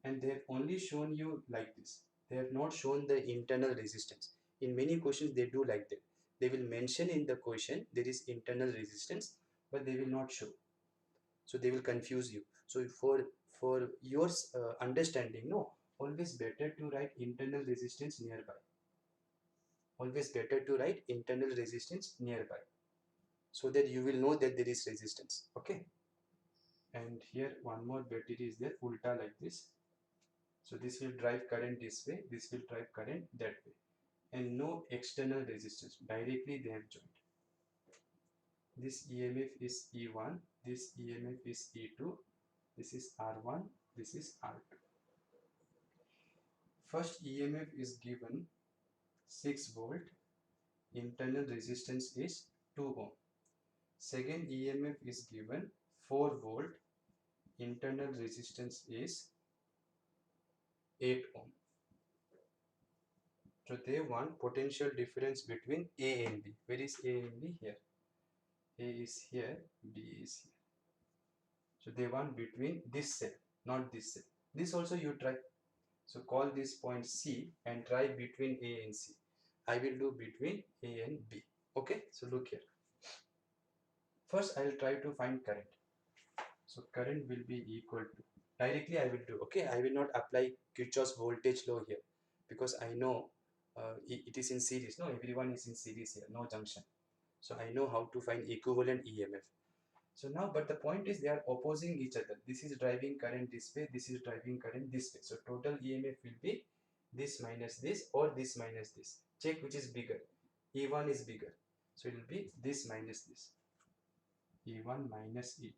and they have only shown you like this. They have not shown the internal resistance. In many questions, they do like that. They will mention in the question there is internal resistance, but they will not show. So they will confuse you. So for your understanding, no, always better to write internal resistance nearby. Always better to write internal resistance nearby, so that you will know that there is resistance. Okay. And here one more battery is there, ulta like this. So this will drive current this way, this will drive current that way, and no external resistance. Directly they have joined. This EMF is E1, this EMF is E2, this is R1, this is R2. First EMF is given 6 volt, internal resistance is 2 ohm. Second EMF is given 4 volt, internal resistance is 8 ohm. So they want potential difference between A and B. Where is A and B? Here. A is here, B is here. So they want between this cell, not this cell. This also you try. So call this point C and try between A and C. I will do between A and B. Okay, so look here. First I will try to find current. So current will be equal to, directly I will do, okay, I will not apply Kirchhoff's voltage law here, because I know it is in series. No, everyone is in series here, no junction. So I know how to find equivalent EMF. So now, but the point is they are opposing each other. This is driving current this way, this is driving current this way. So total EMF will be this minus this, or this minus this. Check which is bigger. E1 is bigger. So it will be this minus this. E1 minus E2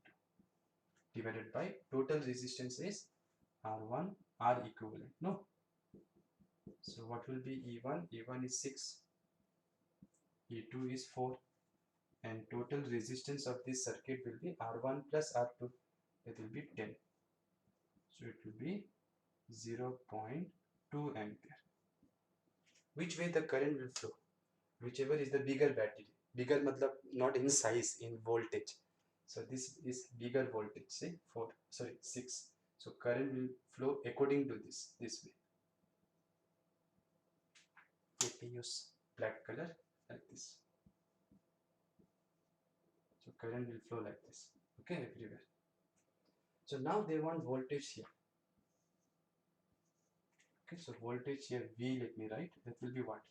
divided by total resistance is R1, R equivalent. No. So what will be E1? E1 is 6. E2 is 4. And total resistance of this circuit will be R1 plus R2. That will be 10. So it will be 0.2 ampere. Which way the current will flow? Whichever is the bigger battery. Bigger matlab not in size, in voltage. So this is bigger voltage, say 6. So current will flow according to this way. Let me use black color like this. So current will flow like this. Okay, everywhere. So now they want voltage here. Okay, so voltage here V, let me write, that will be what?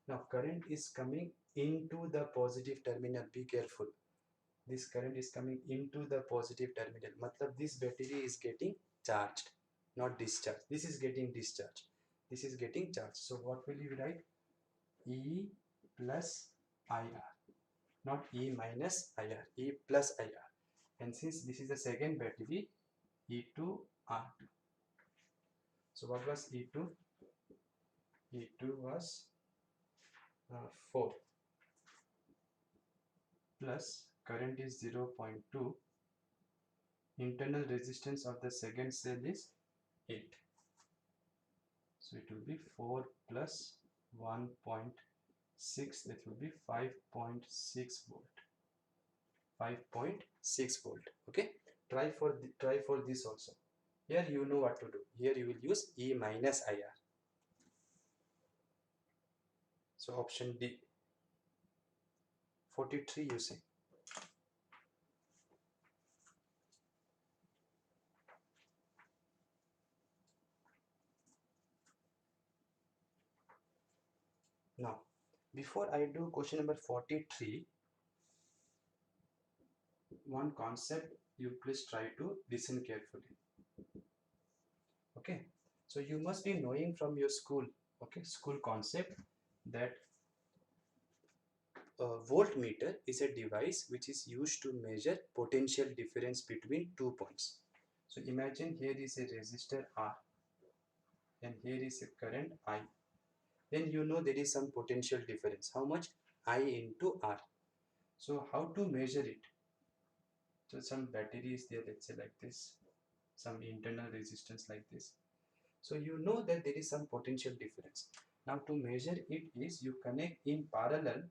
Now current is coming into the positive terminal, be careful. This current is coming into the positive terminal. Matlab this battery is getting charged, not discharged. This is getting discharged. This is getting charged. So what will you write? E plus IR. Not E minus IR. E plus IR. And since this is the second battery, E2 R2. So what was E2? E2 was 4 plus current is 0.2. Internal resistance of the second cell is 8. So it will be 4 plus 1.6, that will be 5.6 volt. 5.6 volt. Okay, try for this also. Here you know what to do. Here you will use E minus IR. So option D. 43 you say. Now, before I do question number 43, one concept you please try to listen carefully. Okay, so you must be knowing from your school, okay, school concept, that a voltmeter is a device which is used to measure potential difference between 2 points. So imagine here is a resistor R and here is a current I. Then you know there is some potential difference. How much? I into R. So how to measure it? So some battery is there, let's say like this, some internal resistance like this. So you know that there is some potential difference. Now to measure it is you connect in parallel.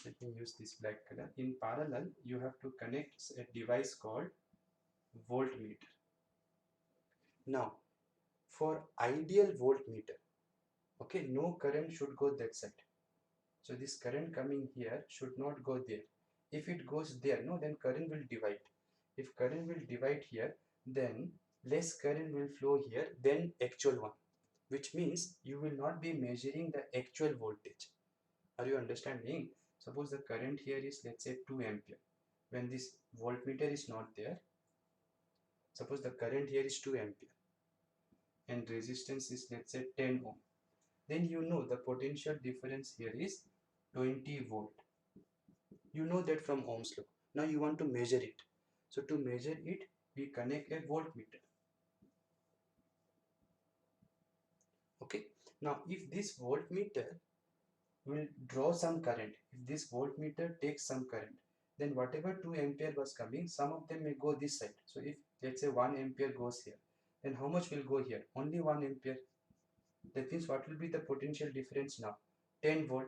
Let me use this black color. In parallel, you have to connect a device called voltmeter. Now, for ideal voltmeter, okay, no current should go that side. So this current coming here should not go there. If it goes there, no, then current will divide. If current will divide here, then less current will flow here than actual one, which means you will not be measuring the actual voltage. Are you understanding? Suppose the current here is, let's say, 2 ampere. When this voltmeter is not there, suppose the current here is 2 ampere and resistance is, let's say, 10 ohm. Then you know the potential difference here is 20 volt. You know that from Ohm's law. Now you want to measure it. So to measure it, we connect a voltmeter. Okay. Now if this voltmeter will draw some current, if this voltmeter takes some current, then whatever 2 ampere was coming, some of them may go this side. So if let's say 1 ampere goes here, then how much will go here? Only 1 ampere. That means what will be the potential difference now? 10 volt,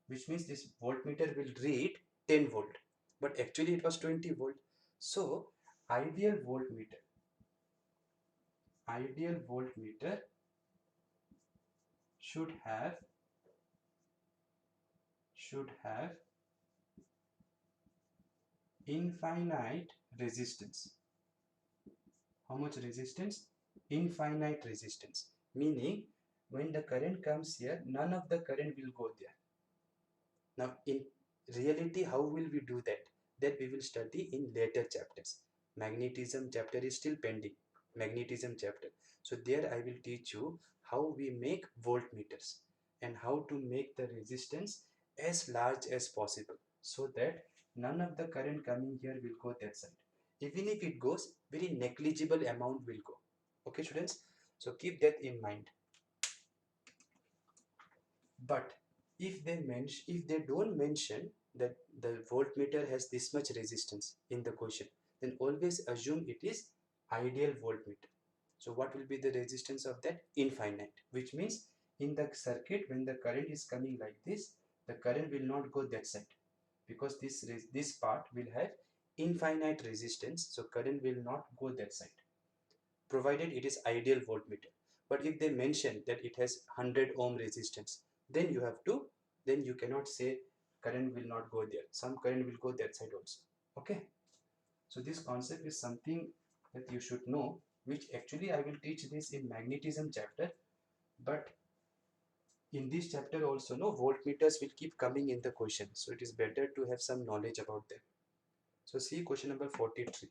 which means this voltmeter will read 10 volt, but actually it was 20 volt. So ideal voltmeter should have infinite resistance. How much resistance? Infinite resistance, meaning when the current comes here, none of the current will go there. Now in reality, how will we do that? That we will study in later chapters. Magnetism chapter is still pending. Magnetism chapter. So there I will teach you how we make voltmeters and how to make the resistance as large as possible so that none of the current coming here will go that side. Even if it goes, very negligible amount will go. Okay, students? So keep that in mind. But if they don't mention that the voltmeter has this much resistance in the question, then always assume it is ideal voltmeter. So what will be the resistance of that? Infinite, which means in the circuit when the current is coming like this, the current will not go that side because this part will have infinite resistance, so current will not go that side provided it is ideal voltmeter. But if they mention that it has 100 ohm resistance, then you cannot say current will not go there. Some current will go that side also. Okay. So this concept is something that you should know, which actually I will teach this in magnetism chapter. But in this chapter also, no, voltmeters will keep coming in the question. So it is better to have some knowledge about them. So see question number 43.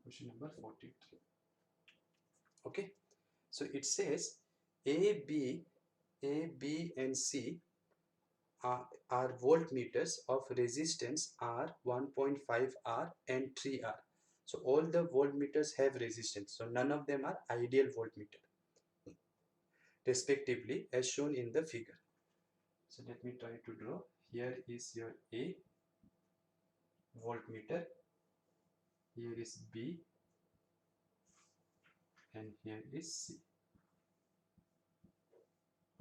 Question number 43. Okay. So it says A, B and C are voltmeters of resistance R, 1.5 R and 3 R. So all the voltmeters have resistance. So none of them are ideal voltmeter respectively as shown in the figure. So let me try to draw. Here is your A voltmeter. Here is B and here is C.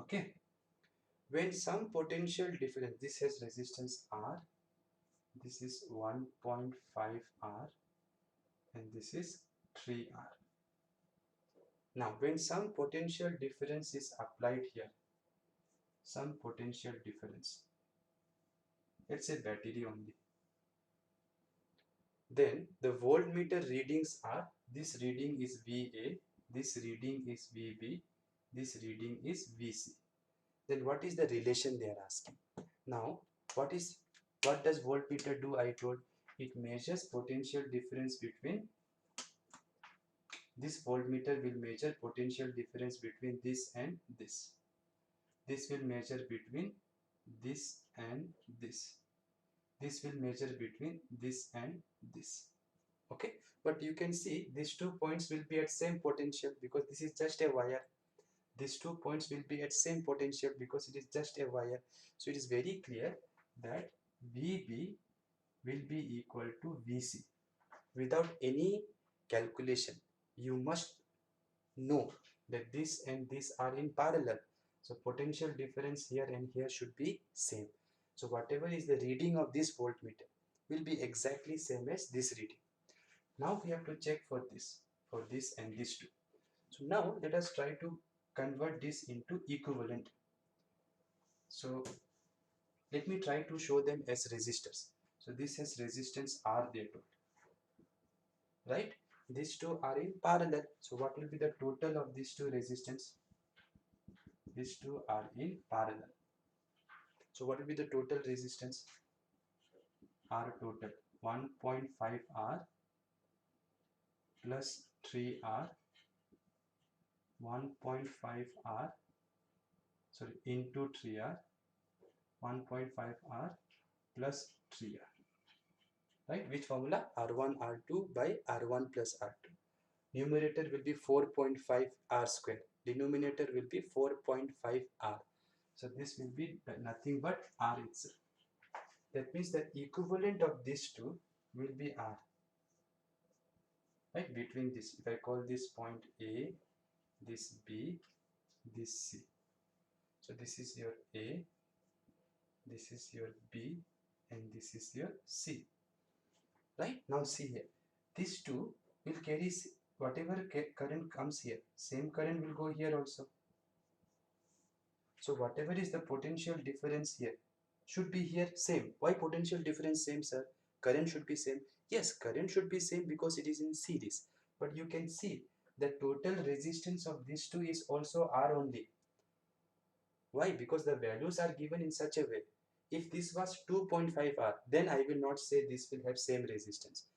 Okay. When some potential difference, this has resistance R, this is 1.5 R and this is 3 R. Now when some potential difference is applied here, some potential difference, let's say battery only, then the voltmeter readings are, this reading is VA, this reading is VB, this reading is VC. Then what is the relation they are asking? Now what does voltmeter do? I told it measures potential difference between, this voltmeter will measure potential difference between this and this. This will measure between this and this. This will measure between this and this. Okay, but you can see these 2 points will be at same potential because this is just a wire. These 2 points will be at same potential because it is just a wire. So it is very clear that VB will be equal to VC. Without any calculation, you must know that this and this are in parallel. So potential difference here and here should be same. So whatever is the reading of this voltmeter will be exactly same as this reading. Now we have to check for this and this two. So now let us try to convert this into equivalent. So let me try to show them as resistors. So this has resistance R there too, right? These two are in parallel. So what will be the total of these two resistance? These two are in parallel. So what will be the total resistance? R total 1.5 R plus 3 R, 1.5 R, sorry, into 3 R, 1.5 R plus 3 R. Right? Which formula? R1 R2 by R1 plus R2. Numerator will be 4.5 R square. Denominator will be 4.5 R. So this will be nothing but R itself. That means the equivalent of these two will be R. Right? Between this, if I call this point A, this B, this C. So this is your A, this is your B, and this is your C. Right? Now see here. These two will carry whatever current comes here. Same current will go here also. So whatever is the potential difference here should be here same. Why potential difference same, sir? Current should be same. Yes, current should be same because it is in series. But you can see the total resistance of these two is also R only. Why? Because the values are given in such a way. If this was 2.5 R, then I will not say this will have same resistance.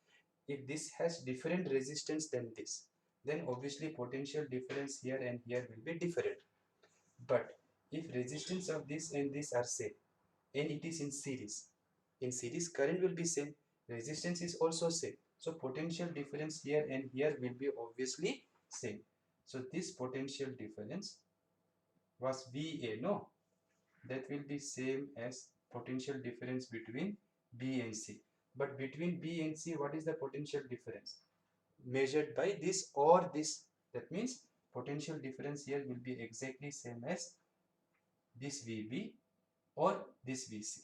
If this has different resistance than this, then obviously potential difference here and here will be different. But if resistance of this and this are same and it is in series current will be same, resistance is also same. So potential difference here and here will be obviously same. So this potential difference was VA, no? That will be same as potential difference between B and C. But between B and C, what is the potential difference? Measured by this or this. That means potential difference here will be exactly same as this VB or this VC.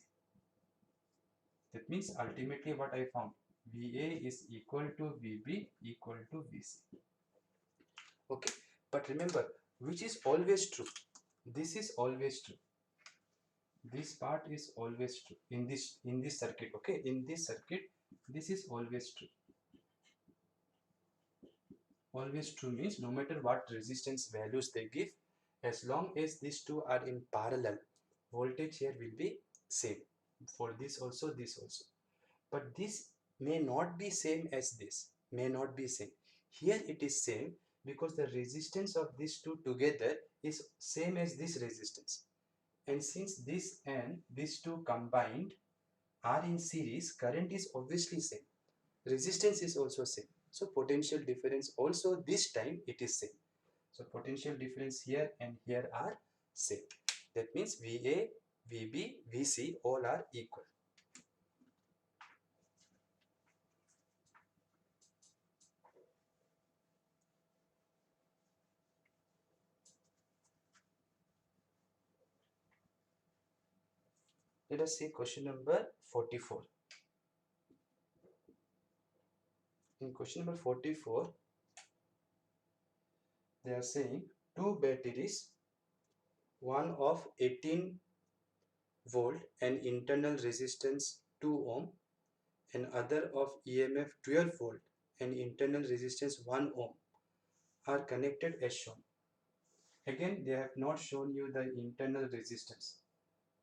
That means ultimately what I found, VA is equal to VB equal to VC. Okay, but remember, which is always true? This is always true. This part is always true in this circuit. Okay, in this circuit, this is always true. Always true means no matter what resistance values they give, as long as these two are in parallel, voltage here will be same for this also, this also. But this may not be same as this, may not be same. Here it is same because the resistance of these two together is same as this resistance. And since this and these two combined are in series, current is obviously same. Resistance is also same. So potential difference also this time it is same. So potential difference here and here are same. That means VA, VB, VC all are equal. Let us see question number 44. In question number 44, they are saying two batteries, one of 18 volt and internal resistance 2 ohm and other of EMF 12 volt and internal resistance 1 ohm are connected as shown. Again, they have not shown you the internal resistance,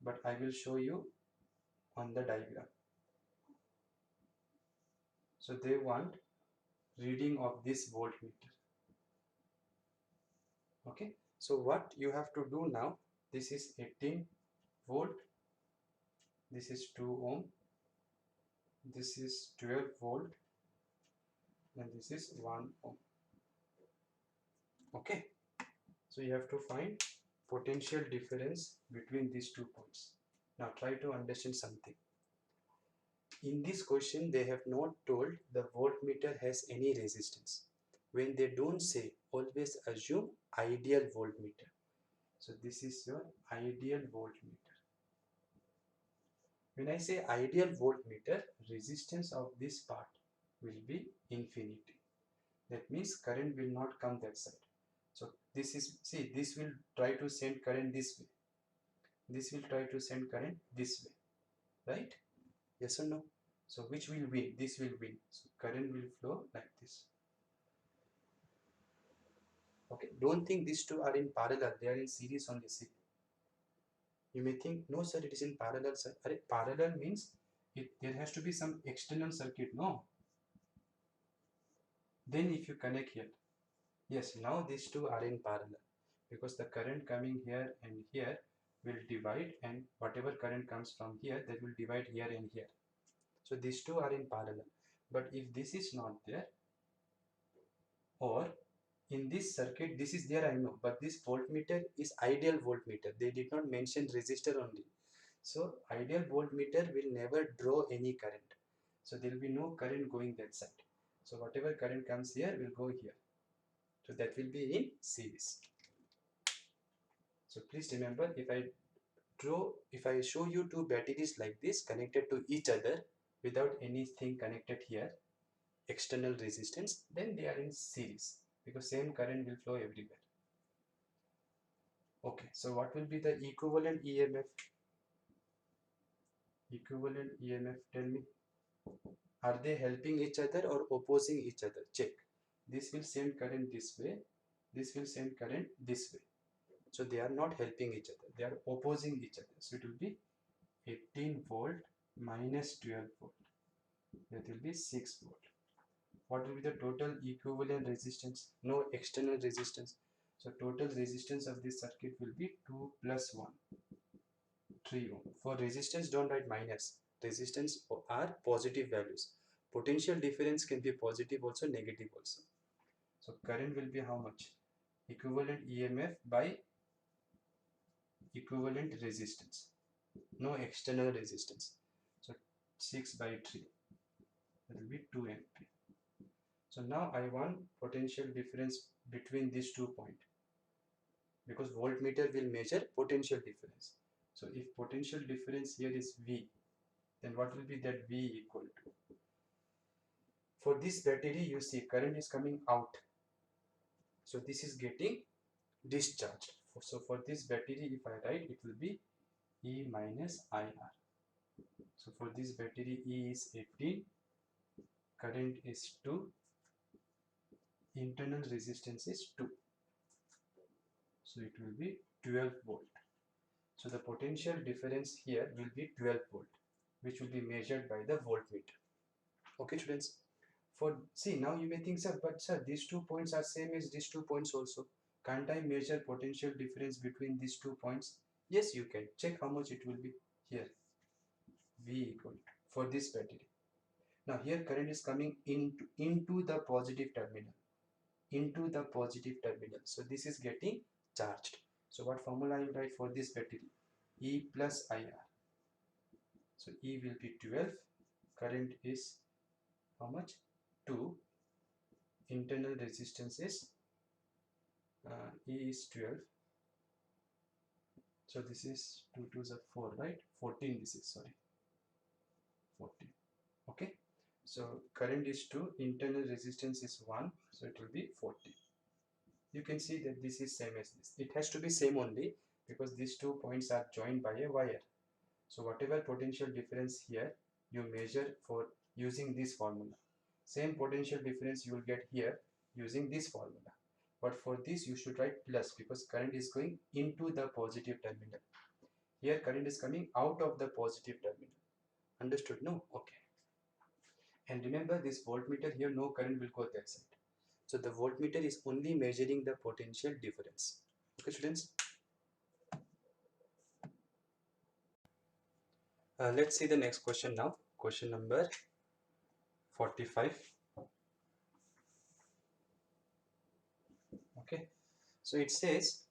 but I will show you on the diagram. So they want reading of this voltmeter. Okay, so what you have to do now, this is 18 volt, this is 2 ohm, this is 12 volt, and this is 1 ohm. Okay, so you have to find potential difference between these 2 points. Now try to understand something. In this question, they have not told the voltmeter has any resistance. When they don't say, always assume ideal voltmeter. So this is your ideal voltmeter. When I say ideal voltmeter, resistance of this part will be infinity. That means current will not come that side. So this is, see, this will try to send current this way. This will try to send current this way, right? Yes or no? So which will win? This will win. So current will flow like this. Okay, don't think these two are in parallel. They are in series only. See, you may think, no sir, it is in parallel, sir. Parallel means there has to be some external circuit. No. Then if you connect here, yes, now these two are in parallel because the current coming here and here will divide, and whatever current comes from here, that will divide here and here. So these two are in parallel. But if this is not there, or in this circuit, this is there, I know, but this voltmeter is ideal voltmeter. They did not mention resistor only. So ideal voltmeter will never draw any current. So there will be no current going that side. So whatever current comes here will go here. So that will be in series. So please remember, if I show you two batteries like this connected to each other without anything connected here, external resistance, then they are in series because same current will flow everywhere. Okay, so what will be the equivalent EMF? Equivalent EMF, tell me. Are they helping each other or opposing each other? Check. This will send current this way. This will send current this way. So they are not helping each other. They are opposing each other. So it will be 18 volt minus 12 volt. That will be 6 volt. What will be the total equivalent resistance? No external resistance. So total resistance of this circuit will be 2 plus 1. 3 ohm. For resistance, don't write minus. Resistance are positive values. Potential difference can be positive also, negative also. So current will be how much? Equivalent EMF by equivalent resistance. No external resistance. So 6 by 3. That will be 2 ampere. So now I want potential difference between these 2 points. Because voltmeter will measure potential difference. So if potential difference here is V, then what will be that V equal to? For this battery, you see current is coming out. So this is getting discharged. So for this battery, if I write, it will be E minus IR. So for this battery, E is 18, current is 2, internal resistance is 2. So it will be 12 volt. So the potential difference here will be 12 volt, which will be measured by the voltmeter. Okay, students. See, now you may think, sir, but sir, these 2 points are same as these 2 points also. Can't I measure potential difference between these 2 points? Yes, you can. Check how much it will be here. V equal to, for this battery. Now here current is coming into the positive terminal. Into the positive terminal. So this is getting charged. So what formula I will write for this battery? E plus IR. So E will be 12. Current is how much? 2. Internal resistance is E is 12. So this is 2 2s are 4, right? 14 this is, sorry. 14. Okay. So current is 2, internal resistance is 1. So it will be 40. You can see that this is same as this. It has to be same only because these 2 points are joined by a wire. So whatever potential difference here, you measure for using this formula. Same potential difference you will get here using this formula. But for this you should write plus because current is going into the positive terminal. Here current is coming out of the positive terminal. Understood? No? Okay. And remember this voltmeter here, no current will go that side. So the voltmeter is only measuring the potential difference. Okay, students? Let's see the next question now. Question number 45. Okay. So it says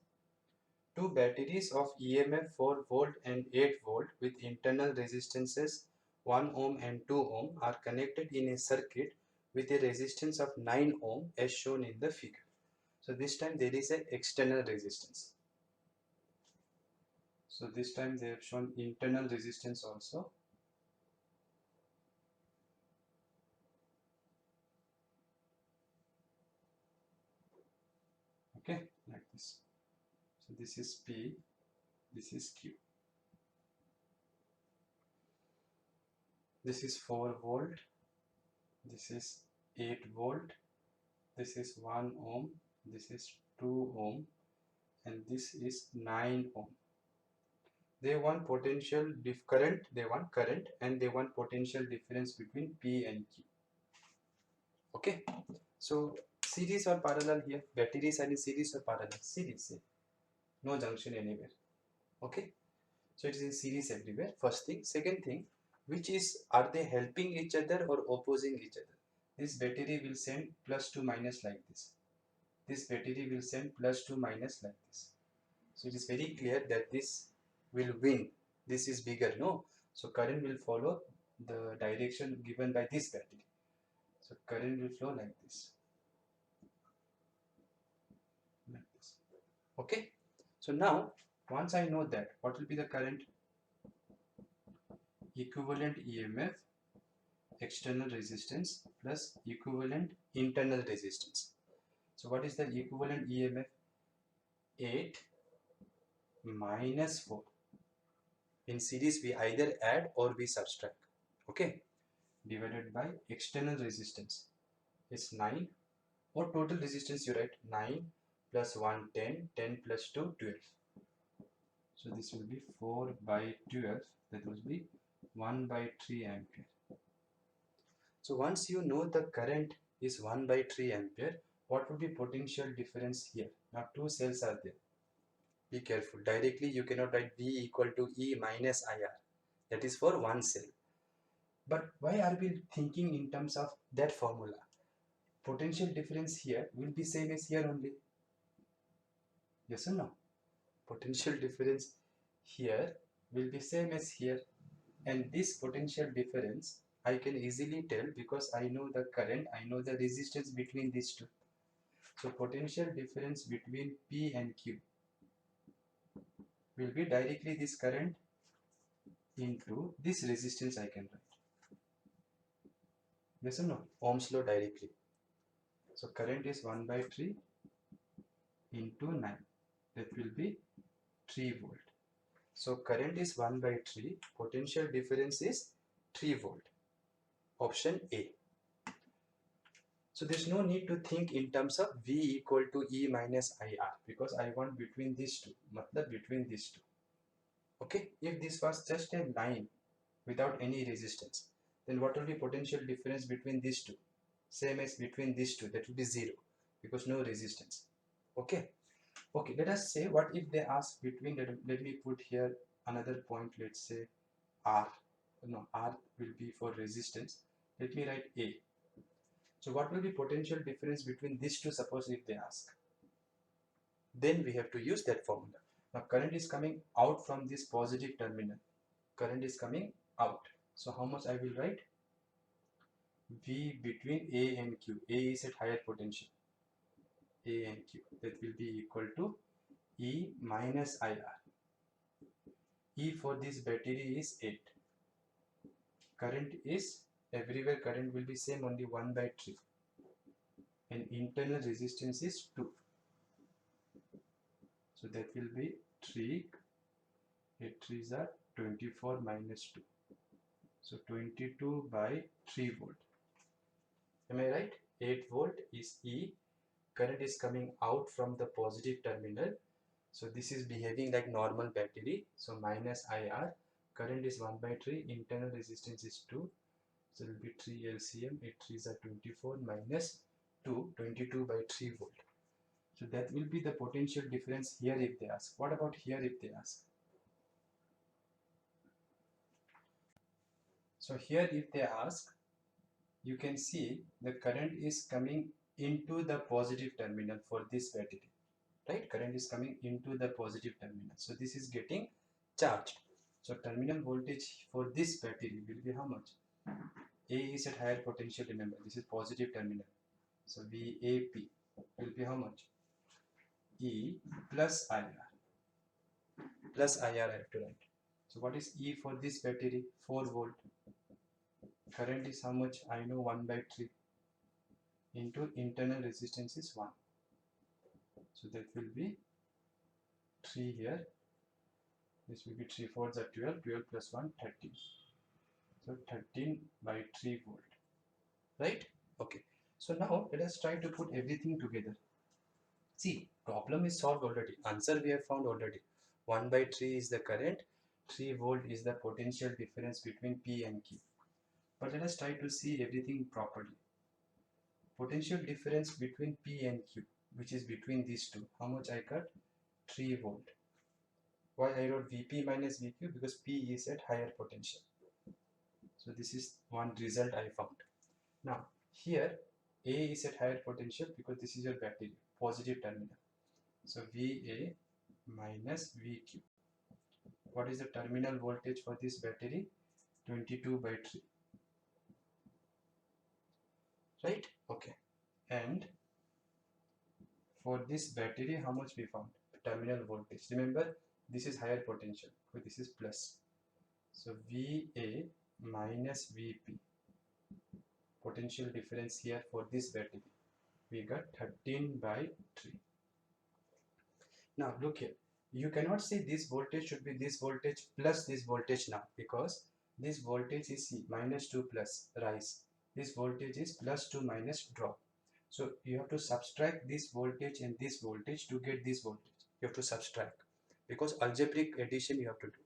two batteries of EMF 4 volt and 8 volt with internal resistances 1 ohm and 2 ohm are connected in a circuit with a resistance of 9 ohm as shown in the figure. So this time there is an external resistance. So this time they have shown internal resistance also. Okay, like this. So this is P, this is Q. This is 4 volt, this is 8 volt, this is 1 ohm, this is 2 ohm, and this is 9 ohm. They want potential current, they want current, and they want potential difference between P and Q. Okay, so series or parallel here? Batteries are in series or parallel? Series, no junction anywhere. Okay, so it is in series everywhere. First thing. Second thing, which is, are they helping each other or opposing each other? This battery will send plus to minus like this. This battery will send plus to minus like this. So it is very clear that this will win. This is bigger, no? So current will follow the direction given by this battery. So current will flow like this. Like this. Okay. So now, once I know that, what will be the current? Equivalent EMF, external resistance plus equivalent internal resistance. So what is the equivalent EMF? 8 minus 4. In series we either add or we subtract. Okay. Divided by external resistance is 9, or total resistance you write 9 plus 1 10, 10 plus 2 12. So this will be 4 by 12, that will be 1 by 3 ampere. So once you know the current is 1 by 3 ampere, what would be potential difference here? Now two cells are there. Be careful. Directly you cannot write V equal to E minus IR. That is for one cell. But why are we thinking in terms of that formula? Potential difference here will be same as here only. Yes or no? Potential difference here will be same as here. And this potential difference I can easily tell because I know the current, I know the resistance between these two. So potential difference between P and Q will be directly this current into this resistance I can write. Yes or no? Ohm's law directly. So current is 1 by 3 into 9. That will be 3 volt. So current is 1 by 3. Potential difference is 3 volt. Option A. So there's no need to think in terms of V equal to E minus IR because I want between these two. Matlab between these two. Okay. If this was just a line without any resistance, then what will be potential difference between these two? Same as between these two, that will be 0 because no resistance. Okay. Okay, let us say, what if they ask between, let me put here another point, let's say R. No, R will be for resistance. Let me write A. So what will be potential difference between these two, suppose if they ask? Then we have to use that formula. Now current is coming out from this positive terminal. Current is coming out. So how much I will write? V between A and Q. A is at higher potential. A and Q. That will be equal to E minus IR. E for this battery is 8. Current is everywhere, current will be same, only 1 by 3. And internal resistance is 2. So that will be 3. 8 3s are 24 minus 2. So 22 by 3 volt. Am I right? 8 volt is E. Current is coming out from the positive terminal. So this is behaving like normal battery. So minus IR. Current is 1 by 3. Internal resistance is 2. So it will be 3 LCM. 8 3s are 24 minus 2. 22 by 3 volt. So that will be the potential difference here if they ask. What about here if they ask? So here if they ask, you can see the current is coming into the positive terminal for this battery. Right? Current is coming into the positive terminal. So this is getting charged. So terminal voltage for this battery will be how much? A is at higher potential, remember this is positive terminal. So VAP will be how much? E plus IR. Plus IR I have to write. So what is E for this battery? 4 volt. Current is how much? I know 1 by 3 into internal resistance is 1. So that will be 3 here. This will be 3 4s are 12. 12 plus 1, 13. So 13 by 3 volt. Right? Okay. So now let us try to put everything together. See, problem is solved already. Answer we have found already. 1 by 3 is the current. 3 volt is the potential difference between P and Q. But let us try to see everything properly. Potential difference between P and Q, which is between these two. How much I got? 3 volt. Why I wrote Vp minus Vq? Because P is at higher potential. So this is one result I found. Now here A is at higher potential because this is your battery, positive terminal. So Va minus Vq. What is the terminal voltage for this battery? 22 by 3. Right? Okay. And for this battery, how much we found? Terminal voltage. Remember, this is higher potential, so this is plus. So Va minus Vp. Potential difference here for this battery. We got 13 by 3. Now look here. You cannot say this voltage should be this voltage plus this voltage now, because this voltage is minus 2 plus rise. This voltage is plus 2 minus drop. So you have to subtract this voltage and this voltage to get this voltage. You have to subtract because algebraic addition you have to do.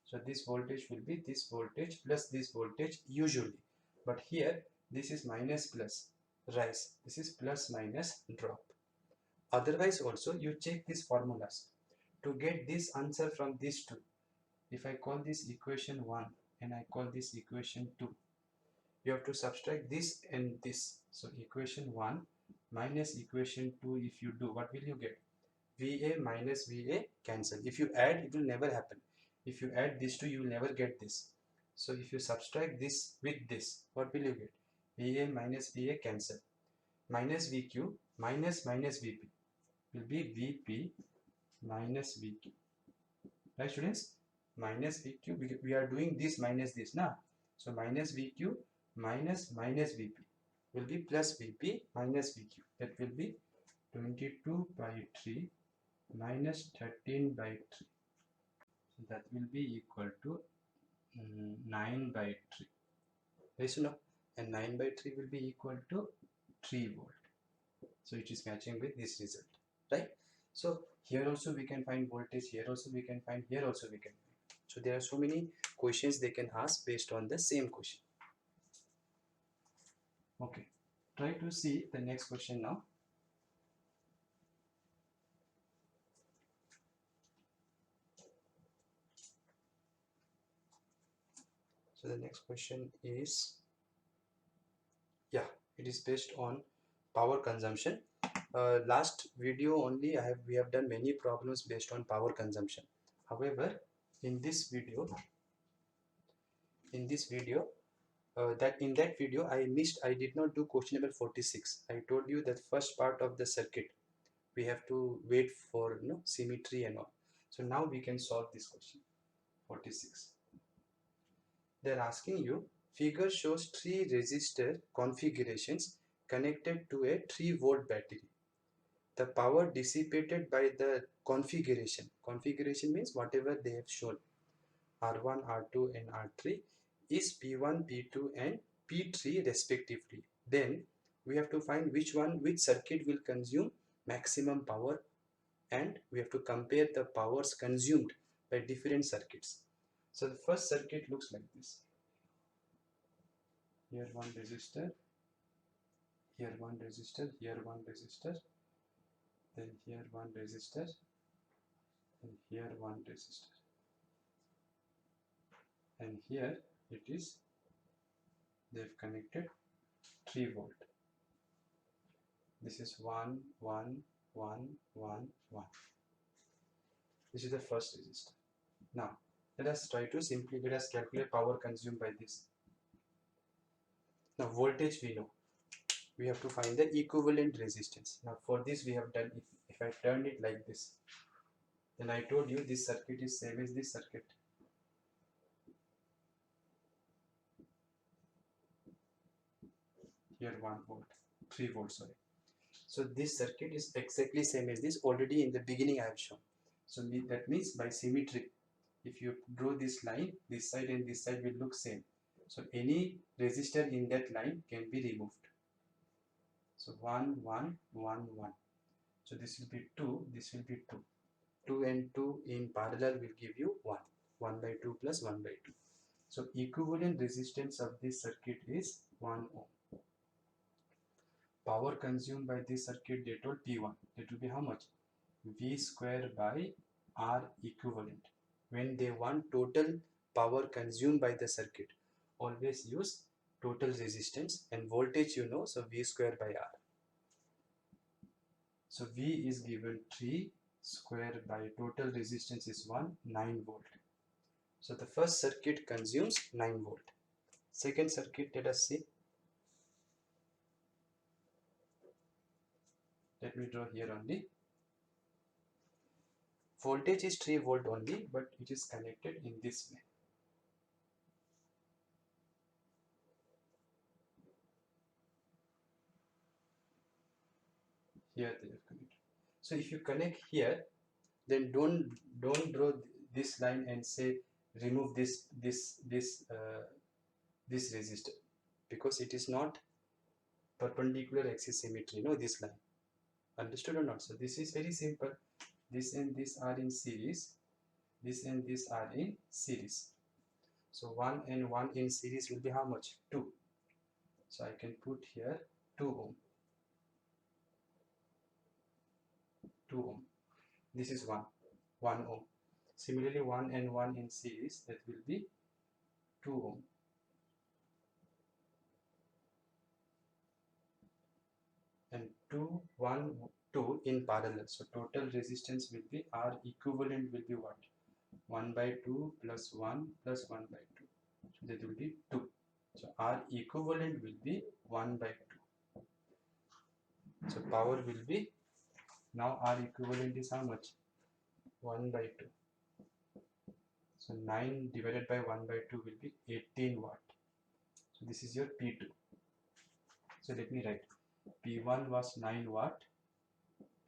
So this voltage will be this voltage plus this voltage usually. But here this is minus plus rise. This is plus minus drop. Otherwise also you check these formulas to get this answer from these two. If I call this equation 1 and I call this equation 2, you have to subtract this and this. So equation 1 minus equation 2, if you do, what will you get? Va minus Va cancel. If you add, it will never happen. If you add these two, you will never get this. So if you subtract this with this, what will you get? Va minus Va cancel. Minus Vq minus minus Vp will be Vp minus Vq. Right, students? Minus Vq, we are doing this minus this now. So minus Vq minus minus Vp will be plus Vp minus Vq. That will be 22 by 3 minus 13 by 3. So that will be equal to 9 by 3. Yes or no? And 9 by 3 will be equal to 3 volt. So it is matching with this result, right? So here also we can find voltage, here also we can find, here also we can find. So there are so many questions they can ask based on the same question. Okay, try to see the next question now. So the next question is, yeah, it is based on power consumption. Last video only we have done many problems based on power consumption. However, in this video in that video I did not do question number 46. I told you that first part of the circuit we have to wait for symmetry and all. So now we can solve this question 46. They're asking you, figure shows 3 resistor configurations connected to a 3 volt battery. The power dissipated by the configuration means whatever they have shown, R1, R2 and R3, is P1, P2 and P3 respectively. Then we have to find which circuit will consume maximum power, and we have to compare the powers consumed by different circuits. So the first circuit looks like this. Here one resistor, here one resistor, here one resistor, then here one resistor, and here one resistor. And here it is, they've connected 3 volt. This is 1, 1, 1, 1, 1. This is the first resistor. Now Let us calculate power consumed by this. Now voltage we know. We have to find the equivalent resistance. Now for this we have done, if I turn it like this, then I told you this circuit is same as this circuit. Here 1 volt, 3 volts, sorry. So this circuit is exactly same as this. Already in the beginning I have shown. So that means by symmetry, if you draw this line, this side and this side will look same. So any resistor in that line can be removed. So 1, 1, 1, 1. So this will be 2, this will be 2. 2 and 2 in parallel will give you 1. 1 by 2 plus 1 by 2. So equivalent resistance of this circuit is 1 ohm. Power consumed by this circuit, they told P1. That will be how much? V square by R equivalent. When they want total power consumed by the circuit, always use total resistance, and voltage you know, so V square by R. So V is given 3 square by total resistance is 9 volt. So the first circuit consumes 9 volt. Second circuit, let us see. Let me draw here only. Voltage is 3 volt only, but it is connected in this way. Here they have connected. So if you connect here, then don't draw this line and say remove this resistor, because it is not perpendicular axis symmetry. No, this line. Understood or not? So this is very simple. This and this are in series. This and this are in series. So 1 and 1 in series will be how much? 2. So I can put here 2 ohm. 2 ohm. This is 1 ohm. Similarly, 1 and 1 in series, that will be 2 ohm. And 2, 1, 2 in parallel. So total resistance will be, R equivalent will be what? 1 by 2 plus 1 plus 1 by 2. So that will be 2. So R equivalent will be 1 by 2. So power will be, now R equivalent is how much? 1 by 2. So 9 divided by 1 by 2 will be 18 watt. So this is your P2. So let me write. P1 was 9 watt.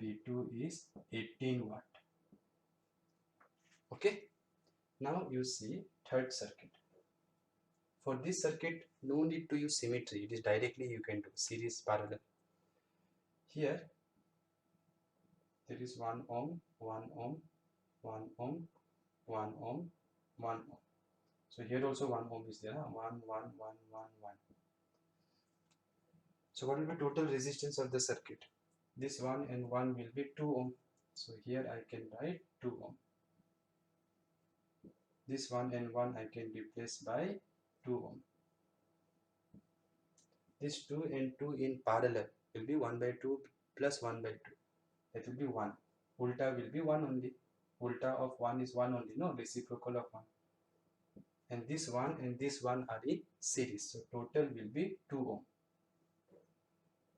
P2 is 18 watt. Okay. Now you see third circuit. For this circuit, no need to use symmetry. It is directly you can do series parallel. Here there is 1 ohm, 1 ohm, 1 ohm, 1 ohm, 1 ohm. So here also 1 ohm is there. 1, 1, 1, 1, 1. So what will be total resistance of the circuit? This 1 and 1 will be 2 ohm. So here I can write 2 ohm. This 1 and 1 I can replace by 2 ohm. This 2 and 2 in parallel will be 1 by 2 plus 1 by 2. That will be 1. Ulta will be 1 only. Ulta of 1 is 1 only, no, reciprocal of 1. And this 1 and this 1 are in series. So total will be 2 ohm.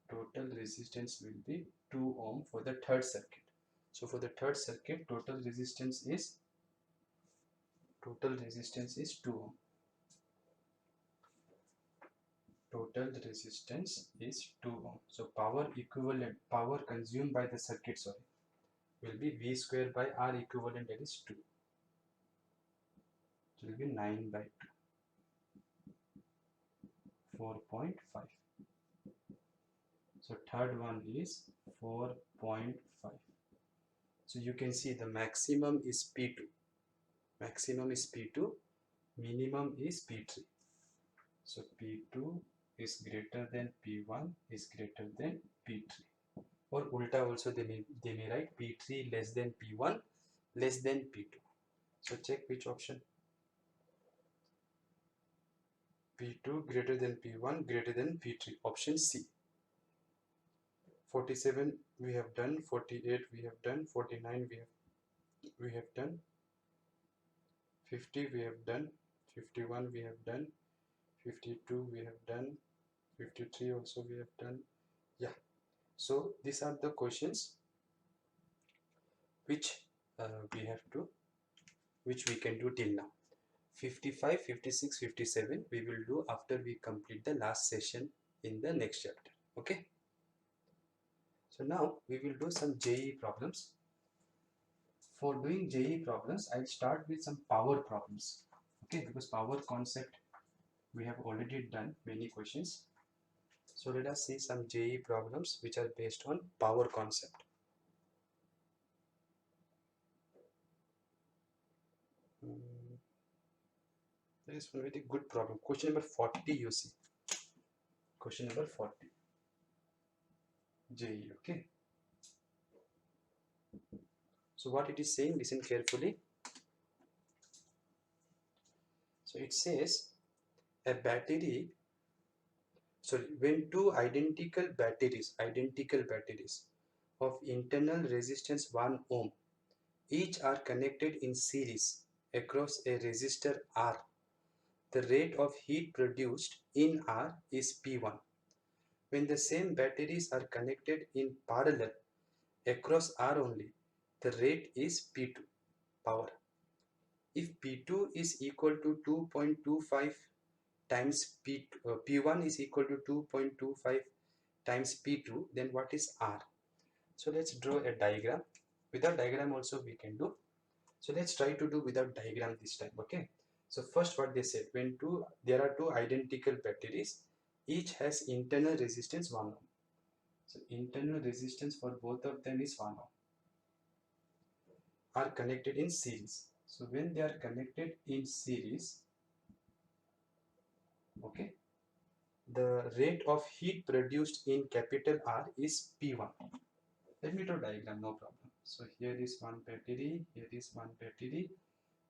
Total resistance will be 2 ohm for the third circuit. So for the third circuit, total resistance is 2 ohm. Total resistance is 2 ohm. So power equivalent, power consumed by the circuit, will be V square by R equivalent, that is 2. It will be 9 by 2. 4.5. So third one is 4.5. So you can see the maximum is P2. Maximum is P2. Minimum is P3. So P2 is greater than P1 is greater than P3. Or ulta also they may write P3 less than P1 less than P2. So check which option. P2 greater than P1 greater than P3. Option C. 47 we have done, 48 we have done, 49 we have done, 50 we have done, 51 we have done, 52 we have done, 53 also we have done. Yeah, so these are the questions which we have to, which we can do till now. 55, 56, 57 we will do after we complete the last session in the next chapter. Okay, so now we will do some JEE problems. For doing JEE problems, I'll start with some power problems. Okay, because power concept we have already done many questions. So let us see some JEE problems which are based on power concept. There is one very good problem. Question number 40 you see. Question number 40. JEE, okay. So what it is saying, listen carefully. So it says a battery, sorry, when two identical batteries of internal resistance 1 ohm each are connected in series across a resistor R, the rate of heat produced in R is P1. When the same batteries are connected in parallel across R only, the rate is P2 power. If P2 is equal to 2.25 times P1 is equal to 2.25 times P2, then what is R? So let's draw a diagram. Without diagram also we can do. So let's try to do without diagram this time. Okay. So first what they said, when there are two identical batteries, each has internal resistance 1 ohm. So internal resistance for both of them is 1 ohm. Are connected in series. So when they are connected in series, okay, the rate of heat produced in capital R is P1. Let me draw diagram, no problem. So here is one battery, here is one battery.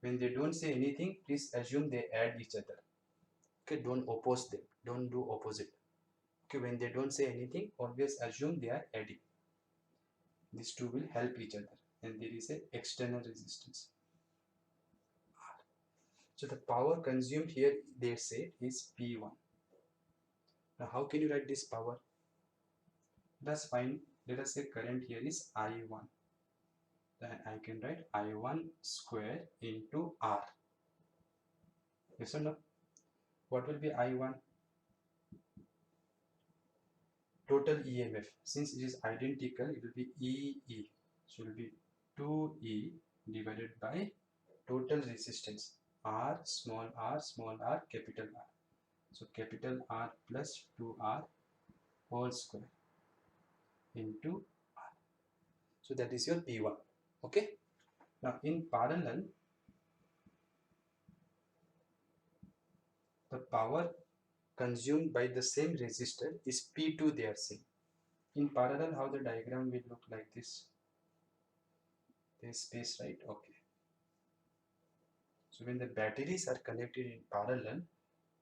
When they don't say anything, please assume they add each other. Okay, don't oppose them, don't do opposite. Okay, when they don't say anything, always assume they are adding. These two will help each other, and there is a external resistance. So the power consumed here, they say, is P1. Now how can you write this power? Let's find, let us say current here is I1. Then I can write I1 square into R. Yes or no? What will be I1? Total EMF. Since it is identical, it will be EE. So it will be 2E divided by total resistance. R, small r, capital R. So capital R plus 2R whole square into R. So that is your P1. Okay. Now in parallel, the power consumed by the same resistor is P2 they are saying. In parallel, how the diagram will look like this. There's space, right? Okay. So when the batteries are connected in parallel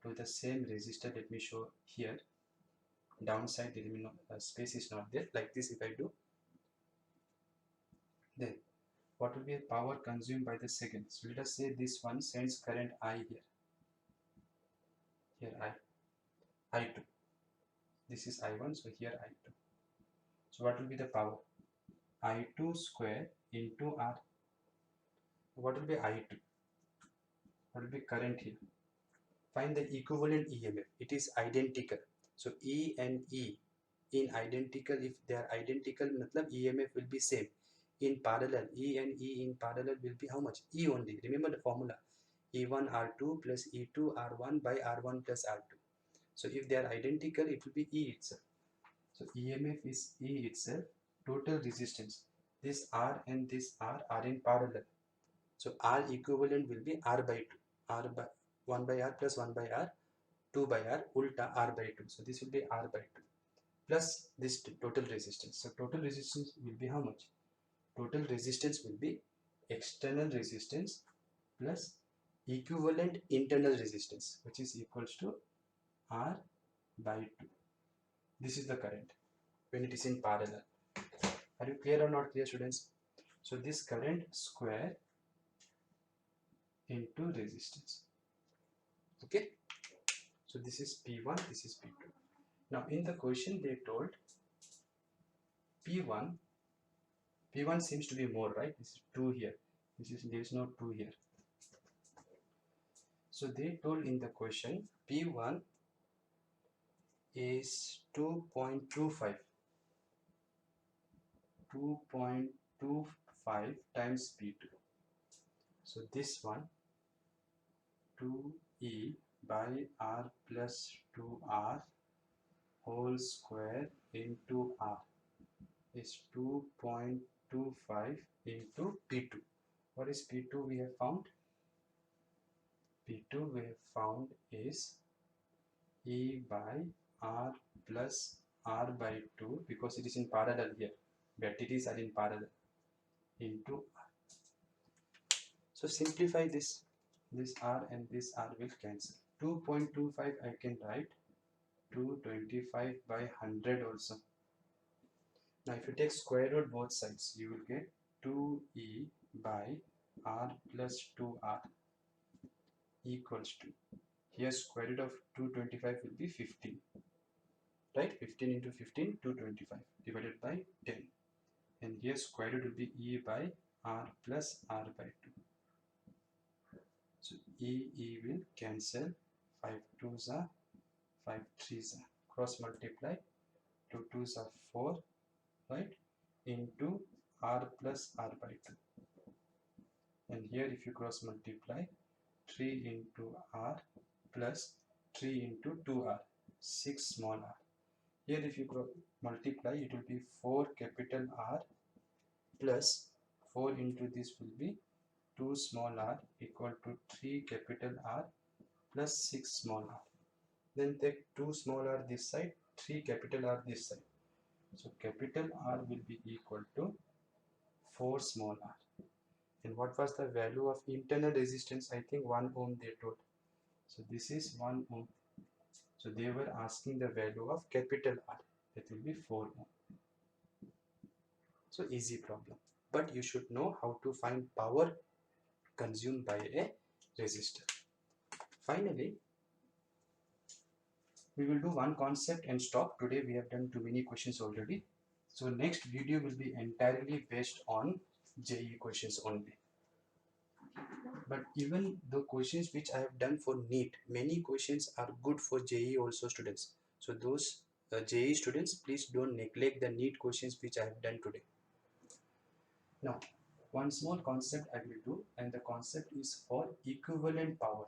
to the same resistor, let me show here. Downside, there will no space is not there. Like this, if I do, then what will be the power consumed by the second? So let us say this one sends current I here. Here I2. This is I1, so here I2. So what will be the power? I2 square into R. What will be I2? What will be current here? Find the equivalent EMF. It is identical. So E and E in identical, if they are identical, matlab EMF will be same. In parallel, E and E in parallel will be how much? E only. Remember the formula. E1 R2 plus E2 R1 by R1 plus R2. So if they are identical, it will be E itself. So EMF is E itself. Total resistance. This R and this R are in parallel. So R equivalent will be R by 2. R by 1 by R plus 1 by R, 2 by R, ulta R by 2. So this will be R by 2 plus this total resistance. So total resistance will be how much? Total resistance will be external resistance plus equivalent internal resistance, which is equals to R by 2. This is the current when it is in parallel. Are you clear or not clear, students? So this current square into resistance. Okay, so this is P1, this is P2. Now in the question they told P1 seems to be more, right? This is 2 here, there is no 2 here. So they told in the question P1 is 2.25 times P2. So this one 2E by R plus 2R whole square into R is 2.25 into P2. What is P2 we have found? P2 we have found is E by R plus R by 2, because it is in parallel here. Batteries are in parallel, into R. So simplify this. This R and this R will cancel. 2.25 I can write 225 by 100 also. Now if you take square root both sides, you will get 2E by R plus 2R equals to, here square root of 225 will be 15, right? 15 into 15, 225 divided by 10, and here square root will be E by R plus R by 2. So E will cancel, 5 2s are 5 3s are, cross multiply, 2 2s are 4, right, into R plus R by 2, and here if you cross multiply, 3 into R plus 3 into 2R, 6 small r. Here if you multiply, it will be 4 capital R plus 4 into this will be 2 small r equal to 3 capital R plus 6 small r. Then take 2 small r this side, 3 capital R this side. So capital R will be equal to 4 small r. And what was the value of internal resistance? I think 1 ohm they told. So this is 1 ohm. So they were asking the value of capital R. That will be 4 ohm. So easy problem. But you should know how to find power consumed by a resistor. Finally, we will do one concept and stop. Today we have done too many questions already. So next video will be entirely based on JEE questions only. But even the questions which I have done for NEET, many questions are good for JEE also students. So those JEE students, please don't neglect the NEET questions which I have done today. Now, one small concept I will do, and the concept is for equivalent power.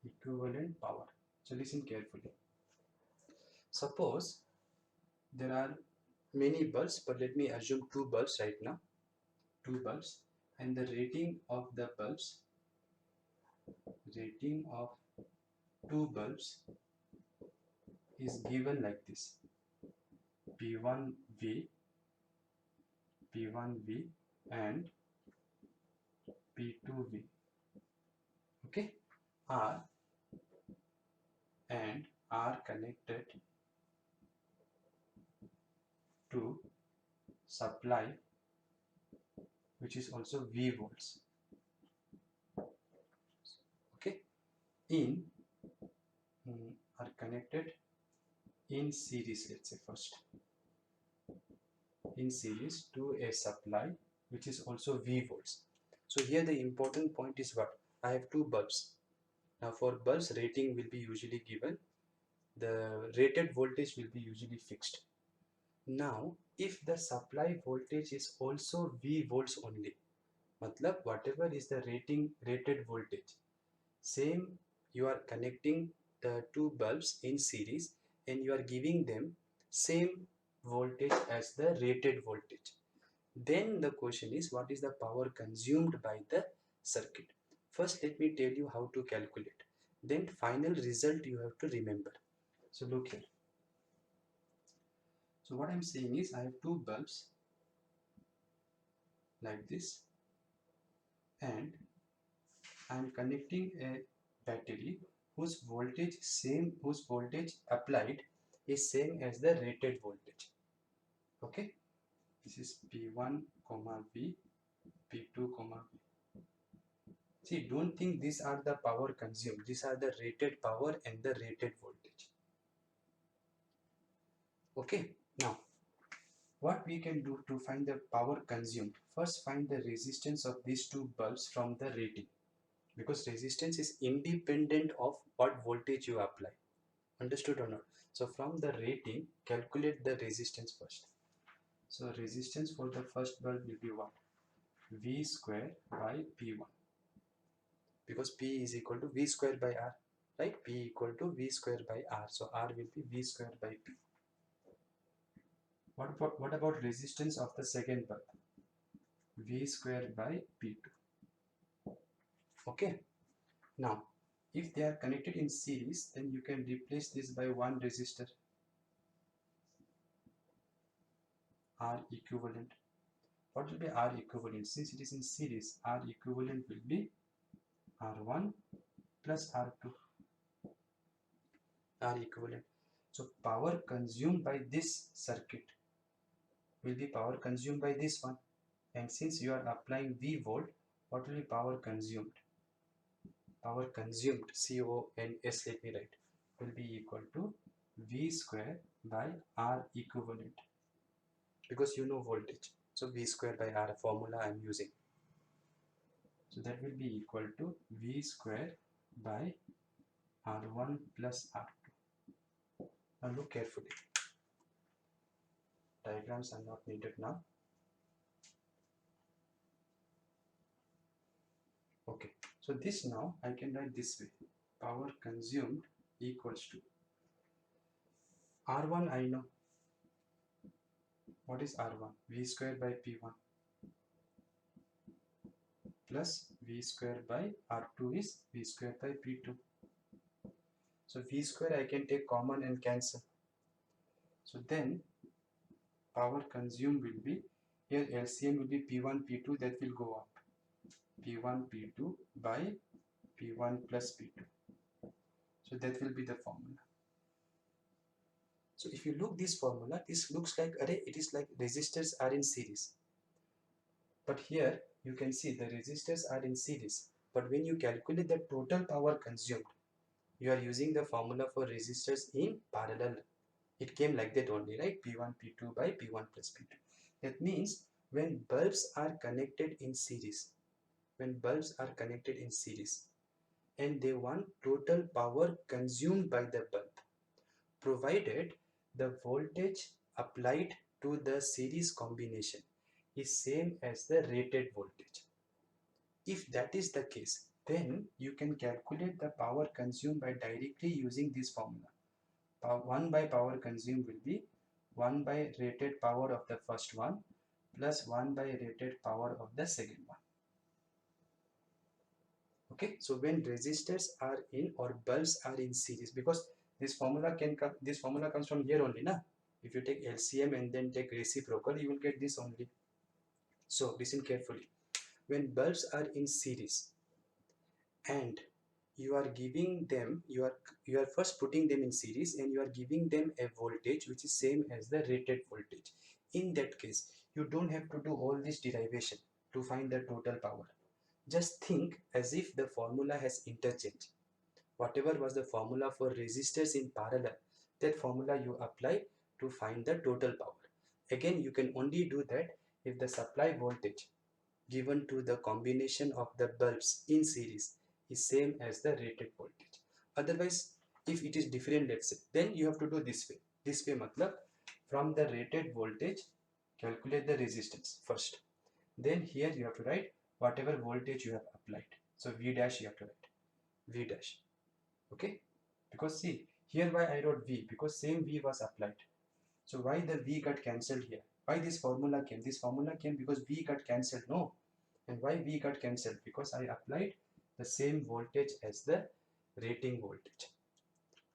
Equivalent power. So listen carefully. Suppose there are many bulbs, but let me assume 2 bulbs right now. 2 bulbs, and the rating of the bulbs, rating of 2 bulbs is given like this: P1V, P1V and P2V. Okay, R and R connected to supply, which is also V volts. Okay, are connected in series. Let's say first in series to a supply which is also V volts. So here the important point is what? I have 2 bulbs. Now for bulbs, rating will be usually given. The rated voltage will be usually fixed. Now if the supply voltage is also V volts only, matlab whatever is the rated voltage, same you are connecting the 2 bulbs in series and you are giving them same voltage as the rated voltage. Then the question is, what is the power consumed by the circuit? First let me tell you how to calculate, then final result you have to remember. So look here. So what I am saying is I have 2 bulbs like this, and I am connecting a battery whose voltage applied is same as the rated voltage. Okay, this is P1, V, P2, V. See, don't think these are the power consumed. These are the rated power and the rated voltage. Okay, now what we can do to find the power consumed? First, find the resistance of these two bulbs from the rating, because resistance is independent of what voltage you apply. Understood or not? So from the rating, calculate the resistance first. So resistance for the first bulb will be what? V square by P1, because P is equal to V square by R, right? P equal to V square by R. So R will be V square by P. What about resistance of the second bulb? V square by P2. Okay. Now, if they are connected in series, then you can replace this by one resistor, R equivalent. What will be R equivalent? Since it is in series, R equivalent will be R1 plus R2. R equivalent. So power consumed by this circuit will be power consumed by this one. And since you are applying V volt, what will be power consumed? Power consumed, C-O-N-S, let me write, will be equal to V square by R equivalent. Because you know voltage. So V square by R formula I am using. So that will be equal to V square by R1 plus R2. Now look carefully. Diagrams are not needed now. Okay, so this now I can write this way. Power consumed equals to R1 I know. What is R1? V square by P1 plus V square by R2 is V square by P2. So V square I can take common and cancel. So then power consumed will be, here LCM will be P1 P2, that will go up. P1 P2 by P1 plus P2. So that will be the formula. So if you look this formula, this looks like array, it is like resistors are in series. But here you can see the resistors are in series. But when you calculate the total power consumed, you are using the formula for resistors in parallel. It came like that only, right? P1 P2 by P1 plus P2. That means when bulbs are connected in series, and they want total power consumed by the bulb, provided the voltage applied to the series combination is same as the rated voltage. If that is the case, then you can calculate the power consumed by directly using this formula. 1 by power consumed will be 1 by rated power of the first one plus 1 by rated power of the second one. Okay, so when resistors are in or bulbs are in series, because this formula comes from here only, na? If you take LCM and then take reciprocal, you will get this only. So listen carefully. When bulbs are in series and you are giving them, you are first putting them in series and you are giving them a voltage which is same as the rated voltage. In that case, you don't have to do all this derivation to find the total power. Just think as if the formula has interchange. Whatever was the formula for resistors in parallel, that formula you apply to find the total power. Again, you can only do that if the supply voltage given to the combination of the bulbs in series is same as the rated voltage. Otherwise, if it is different, let's say, then you have to do this way. This way matlab, from the rated voltage, calculate the resistance first. Then here you have to write whatever voltage you have applied. So V dash you have to write. V dash. Okay? Because see, here why I wrote V? Because same V was applied. So why the V got cancelled here? Why this formula came? This formula came because V got cancelled. No. And why V got cancelled? Because I applied the same voltage as the rating voltage.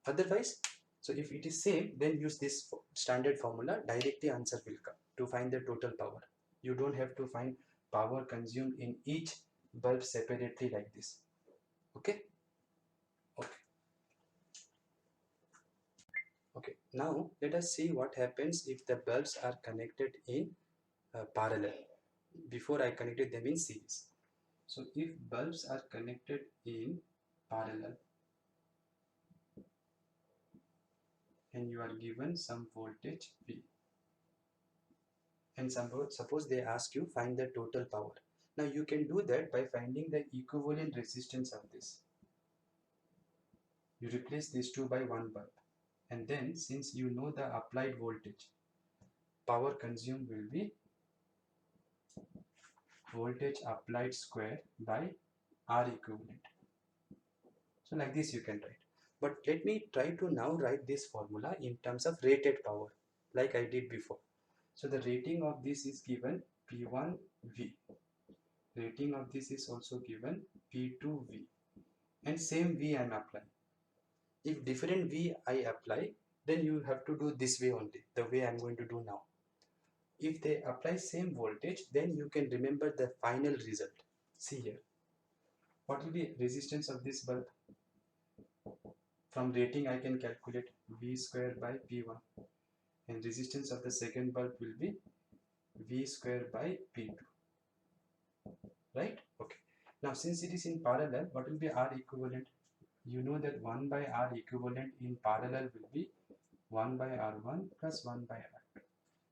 Otherwise, so if it is same, then use this standard formula. Directly answer will come to find the total power. You don't have to find power consumed in each bulb separately like this. Okay? Okay. Okay. Now let us see what happens if the bulbs are connected in parallel before I connected them in series. So if bulbs are connected in parallel and you are given some voltage V, and suppose they ask you find the total power. Now you can do that by finding the equivalent resistance of this. You replace these two by one bulb, and then since you know the applied voltage, power consumed will be voltage applied square by R equivalent. So like this you can write. But let me try to now write this formula in terms of rated power like I did before. So the rating of this is given P1V. Rating of this is also given P2V. And same V I am applying. If different V I apply, then you have to do this way only, the way I am going to do now. If they apply same voltage, then you can remember the final result. See here. What will be resistance of this bulb? From rating I can calculate V square by P1, and resistance of the second bulb will be V square by P2. Right? Okay. Now since it is in parallel, what will be R equivalent? You know that 1 by R equivalent in parallel will be 1 by R1 plus 1 by R2.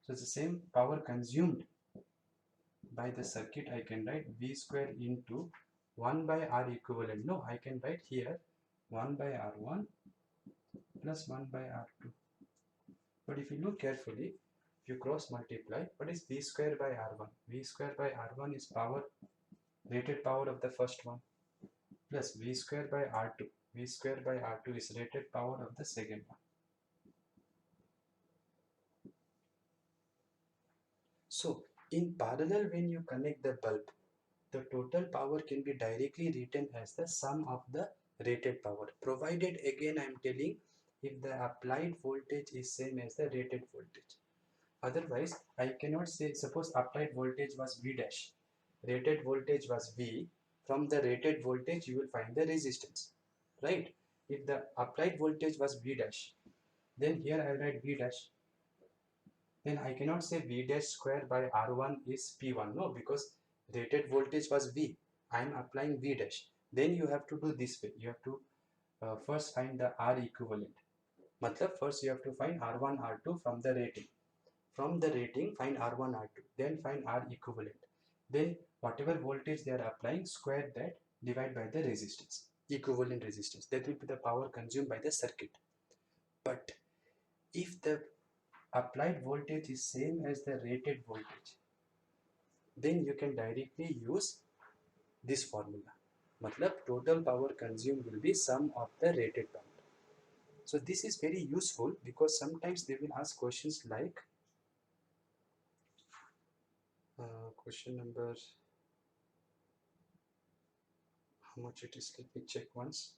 So it's the same power consumed by the circuit. I can write V square into 1 by R equivalent. No, I can write here 1 by R1 plus 1 by R2. But if you look carefully, if you cross multiply, what is V square by R1? V square by R1 is power, rated power of the first one, plus V square by R2. V square by R2 is rated power of the second one. So in parallel, when you connect the bulb, the total power can be directly written as the sum of the rated power, provided again I am telling if the applied voltage is same as the rated voltage. Otherwise I cannot say, suppose applied voltage was V dash, rated voltage was V, from the rated voltage you will find the resistance, right? If the applied voltage was V dash, then here I write V dash, then I cannot say V dash square by R1 is P1, no, because rated voltage was V, I am applying V dash. Then you have to do this way, you have to first find the R equivalent. Matlab first you have to find R1 R2 from the rating. From the rating find R1 R2, then find R equivalent. Then whatever voltage they are applying, square that, divide by the resistance, equivalent resistance. That will be the power consumed by the circuit. But if the applied voltage is same as the rated voltage, then you can directly use this formula. Matlab total power consumed will be sum of the rated power. So this is very useful because sometimes they will ask questions like question number, how much it is, let me check once,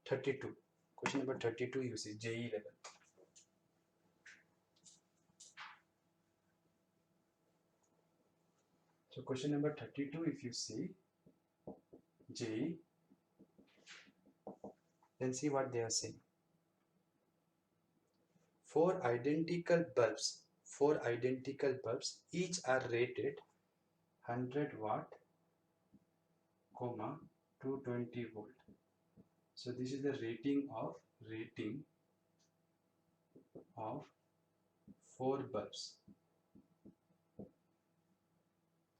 32. Question number 32 you see JE level. So question number 32 if you see JE, then see what they are saying. Four identical bulbs, each are rated 100 watt, 220 volt. So this is the rating of four bulbs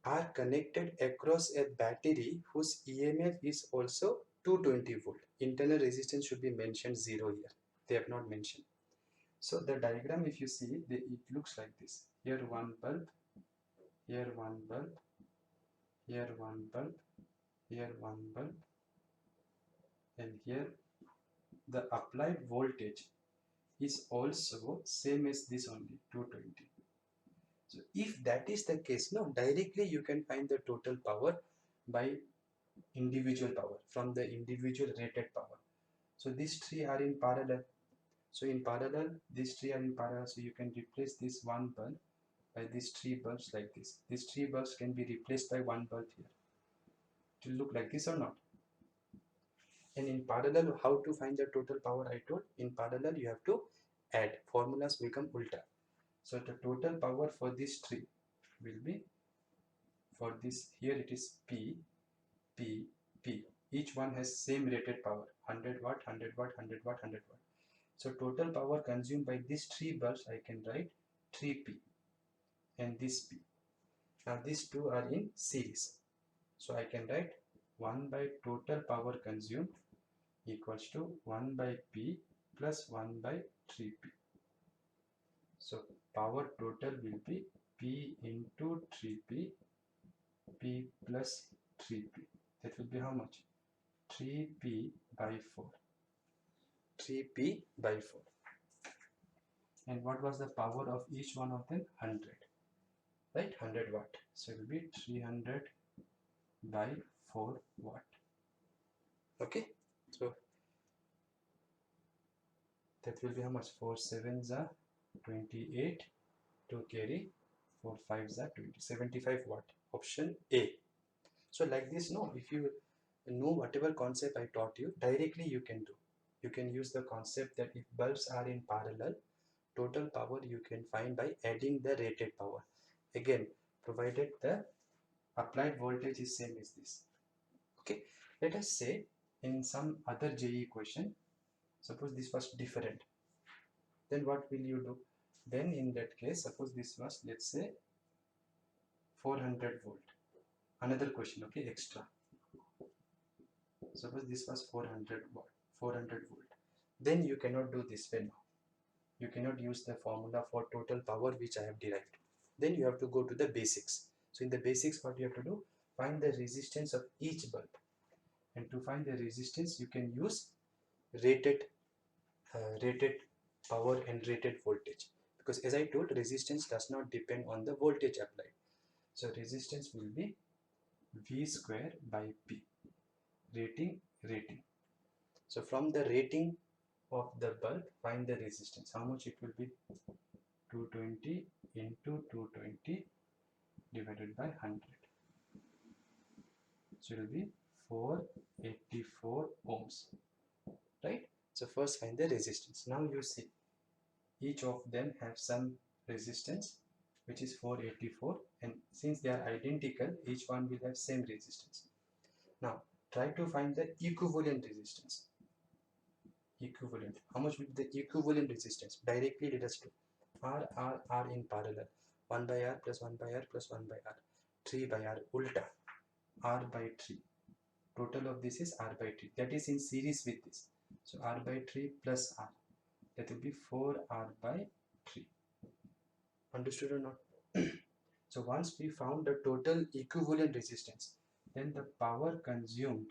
are connected across a battery whose EMF is also 220 volt. Internal resistance should be mentioned 0 here. They have not mentioned. So the diagram, if you see, it looks like this. Here one bulb, here one bulb, here one bulb, here one bulb, and here the applied voltage is also same as this only, 220. So if that is the case, no, directly you can find the total power by individual power from the individual rated power. So these three are in parallel. So in parallel, these three are in parallel. So you can replace this one bulb by these three bulbs like this. These three bulbs can be replaced by one bulb here. It will look like this or not? And in parallel, how to find the total power I told? In parallel, you have to add. Formulas become ulta. So the total power for these three will be, for this here it is P, P, P. Each one has same rated power, 100 watt, 100 watt, 100 watt, 100 watt. So total power consumed by these 3 bulbs, I can write 3P and this P. Now these two are in series. So I can write 1 by total power consumed equals to 1 by P plus 1 by 3P. So power total will be P into 3P, P plus 3P. That will be how much? 3P by 4. 3P by 4. And what was the power of each one of them? 100. Right? 100 watt. So it will be 300 by 4 watt. Okay? So that will be how much? 4 sevens are 28 to carry 4 fives are 20. 75 watt. Option A. So like this, no, if you know whatever concept I taught you, directly you can do. You can use the concept that if bulbs are in parallel, total power you can find by adding the rated power. Again, provided the applied voltage is same as this. Okay, let us say in some other JE question, suppose this was different, then what will you do? Then in that case, suppose this was, let's say, 400 volt. Another question, okay, extra. Suppose this was 400 watt, 400 volt. Then you cannot do this way now. You cannot use the formula for total power which I have derived. Then you have to go to the basics. So in the basics, what you have to do? Find the resistance of each bulb. And to find the resistance, you can use rated power and rated voltage. Because as I told, resistance does not depend on the voltage applied. So resistance will be V square by P. Rating. So from the rating of the bulb, find the resistance. How much it will be? 220 into 220 divided by 100. So it will be 484 ohms. Right? So first find the resistance. Now you see each of them have some resistance which is 484, and since they are identical, each one will have same resistance. Now try to find the equivalent resistance. Equivalent. How much will be the equivalent resistance? Directly let us do. R in parallel. 1 by R plus 1 by R plus 1 by R. 3 by R. Ulta. R by 3. Total of this is R by 3. That is in series with this. So R by 3 plus R. That will be 4R by 3. Understood or not? So once we found the total equivalent resistance, then the power consumed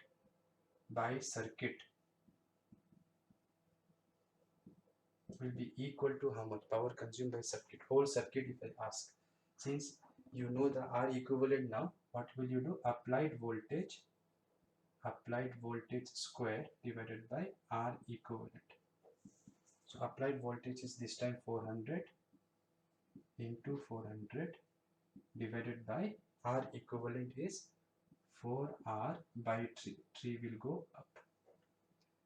by circuit will be equal to how much? Power consumed by circuit. Whole circuit if I ask. Since you know the R equivalent now, what will you do? Applied voltage square divided by R equivalent. So applied voltage is this time 400 into 400 divided by R equivalent is 4R by 3. 3 will go up.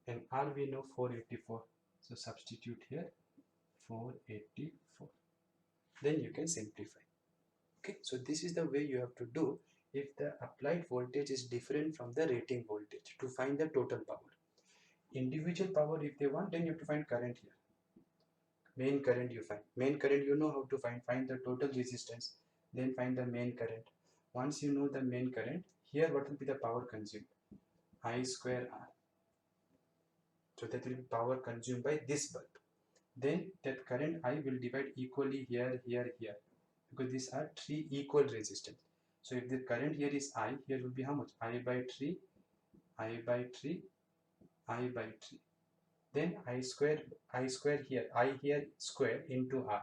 And R we know 484. So substitute here 484. Then you can simplify. Okay, so this is the way you have to do if the applied voltage is different from the rating voltage to find the total power. Individual power if they want, then you have to find current here. Main current you find. Main current you know how to find. Find the total resistance. Then find the main current. Once you know the main current, here what will be the power consumed? I square R. So that will be power consumed by this bulb. Then that current I will divide equally here, here, here. Because these are 3 equal resistance. So if the current here is I, here will be how much? I by 3, I by 3, I by 3. Then I square here, I here square into R.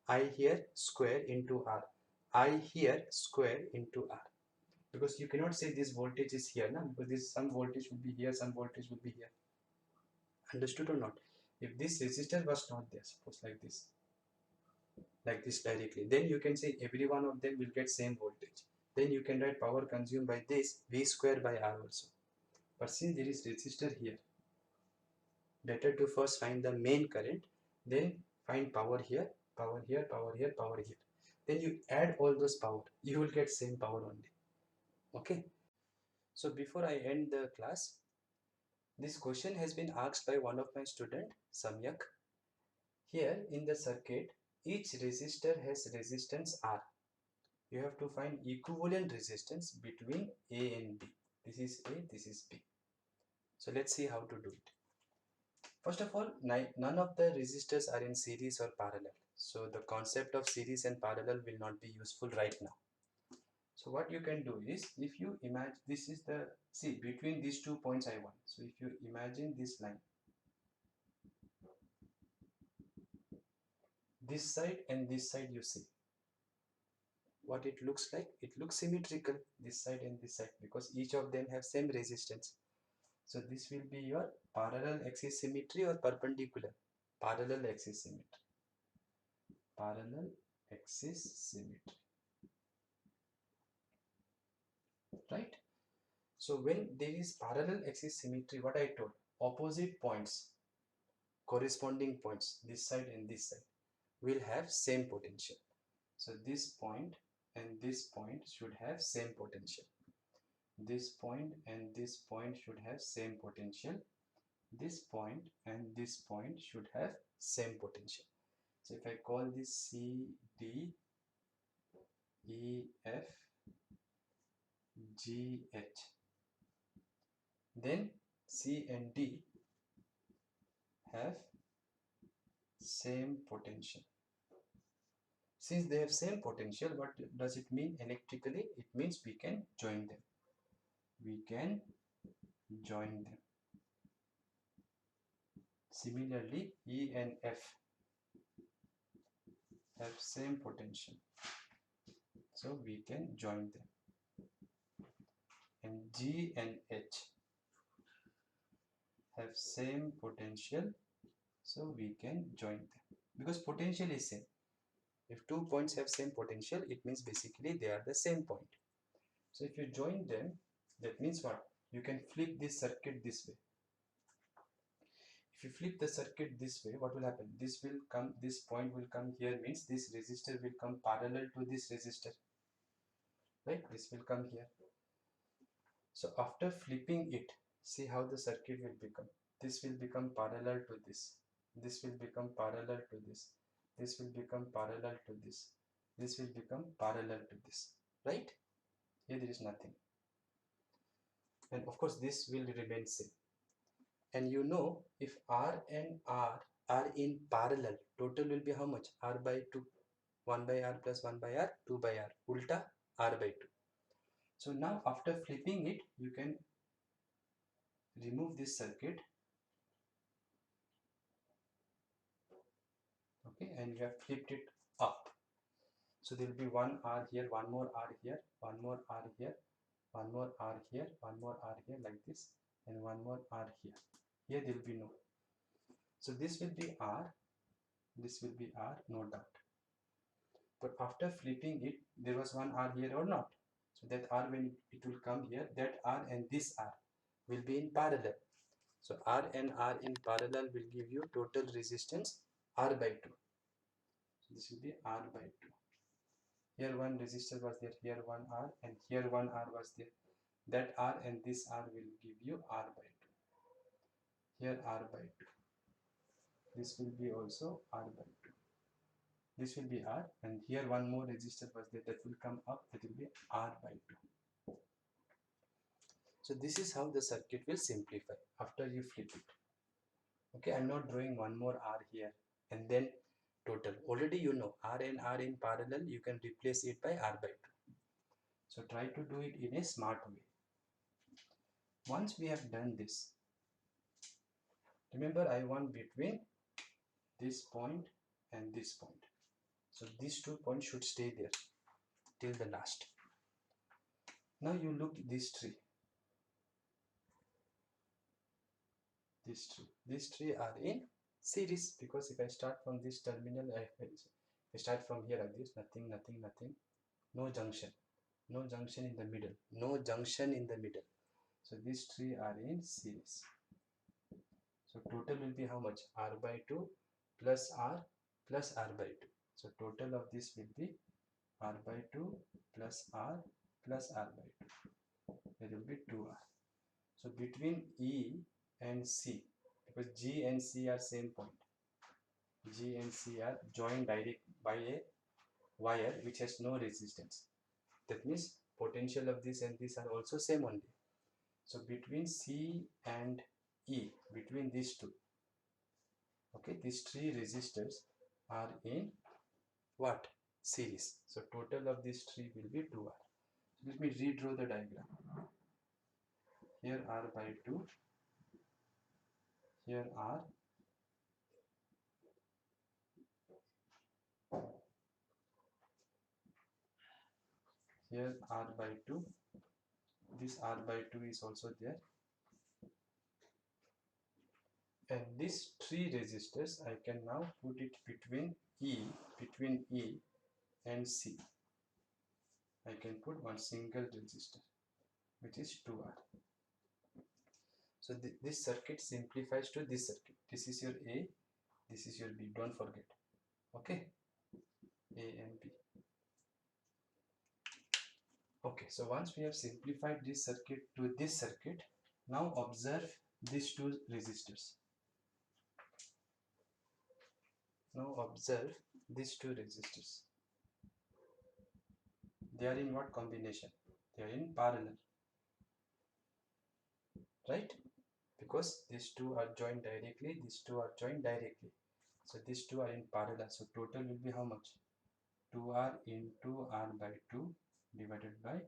I here square into R. I here square into R. Because you cannot say this voltage is here, na? Because this some voltage will be here, some voltage will be here. Understood or not? If this resistor was not there, suppose like this directly, then you can say every one of them will get same voltage. Then you can write power consumed by this V square by R also. But since there is resistor here, better to first find the main current, then find power here, power here, power here, power here. then you add all those power, you will get same power only. Okay, so before I end the class, this question has been asked by one of my student, Samyak. Here in the circuit, each resistor has resistance R. You have to find equivalent resistance between A and B. This is A, this is B. So let's see how to do it. First of all, none of the resistors are in series or parallel. So the concept of series and parallel will not be useful right now. So what you can do is, if you imagine, this is the, see, between these 2 points I want. So if you imagine this line, this side and this side, you see what it looks like. It looks symmetrical, this side and this side, because each of them have same resistance. So this will be your parallel axis symmetry or perpendicular. Parallel axis symmetry. Parallel axis symmetry. Right? So when there is parallel axis symmetry, what I told, opposite points, corresponding points, this side and this side, will have same potential. So this point and this point should have same potential. This point and this point should have same potential. This point and this point should have same potential. So if I call this C, D, E, F, G, H, then C and D have same potential. Since they have same potential, what does it mean electrically? It means we can join them. We can join them. Similarly, E and F have same potential, so we can join them. And G and H have same potential, so we can join them, because potential is same. If 2 points have same potential, it means basically they are the same point. So if you join them, that means what? You can flip this circuit this way. If you flip the circuit this way, what will happen? This will come, this point will come here, means this resistor will come parallel to this resistor. Right? This will come here. So after flipping it, see how the circuit will become. This will become parallel to this. This will become parallel to this. This will become parallel to this. This will become parallel to this. Right? Here there is nothing. And of course this will remain same. And you know, if R and R are in parallel, total will be how much? R by 2. 1 by R plus 1 by R, 2 by R. Ulta, R by 2. So now after flipping it, you can remove this circuit. Okay, and you have flipped it up. So there will be 1 R here, 1 more R here, 1 more R here, 1 more R here, 1 more R here, like this, and 1 more R here. Here there will be no. So this will be R, this will be R, no doubt. But after flipping it, there was 1 R here or not. So that R, when it will come here, that R and this R will be in parallel. So R and R in parallel will give you total resistance R by 2. So this will be R by 2. Here one resistor was there, here 1 R, and here 1 R was there. That R and this R will give you R by 2. Here R by 2. This will be also R by 2. This will be R, and here one more resistor was there, that will come up, that will be R by 2. So this is how the circuit will simplify after you flip it. Okay, I'm not drawing one more R here and then total. Already you know R and R in parallel, you can replace it by R by 2. So try to do it in a smart way. Once we have done this, remember I want between this point and this point. So these 2 points should stay there till the last. Now you look this tree. These three are in series, because if I start from this terminal, if I start from here like this, nothing, nothing, nothing, no junction in the middle, no junction in the middle. So these three are in series. So total will be how much? R by 2 plus R by 2. So total of this will be R by 2 plus R plus R by 2. There will be 2R. So between E and C, because G and C are same point, G and C are joined direct by a wire which has no resistance. That means potential of this and this are also same only. So between C and E, between these two, okay, these three resistors are in what? Series. So total of these three will be 2R. Let me redraw the diagram. Here R by 2, here R, here R by 2, this R by 2 is also there, and these three resistors I can now put it between E and C. I can put one single resistor which is 2R. So this circuit simplifies to this circuit. This is your A, this is your B, don't forget. Okay, A and B. Okay, so once we have simplified this circuit to this circuit, now observe these two resistors. Now observe these two resistors. They are in what combination? They are in parallel, right? Because these two are joined directly, these two are joined directly. So these two are in parallel. So total will be how much? 2R into R by 2 divided by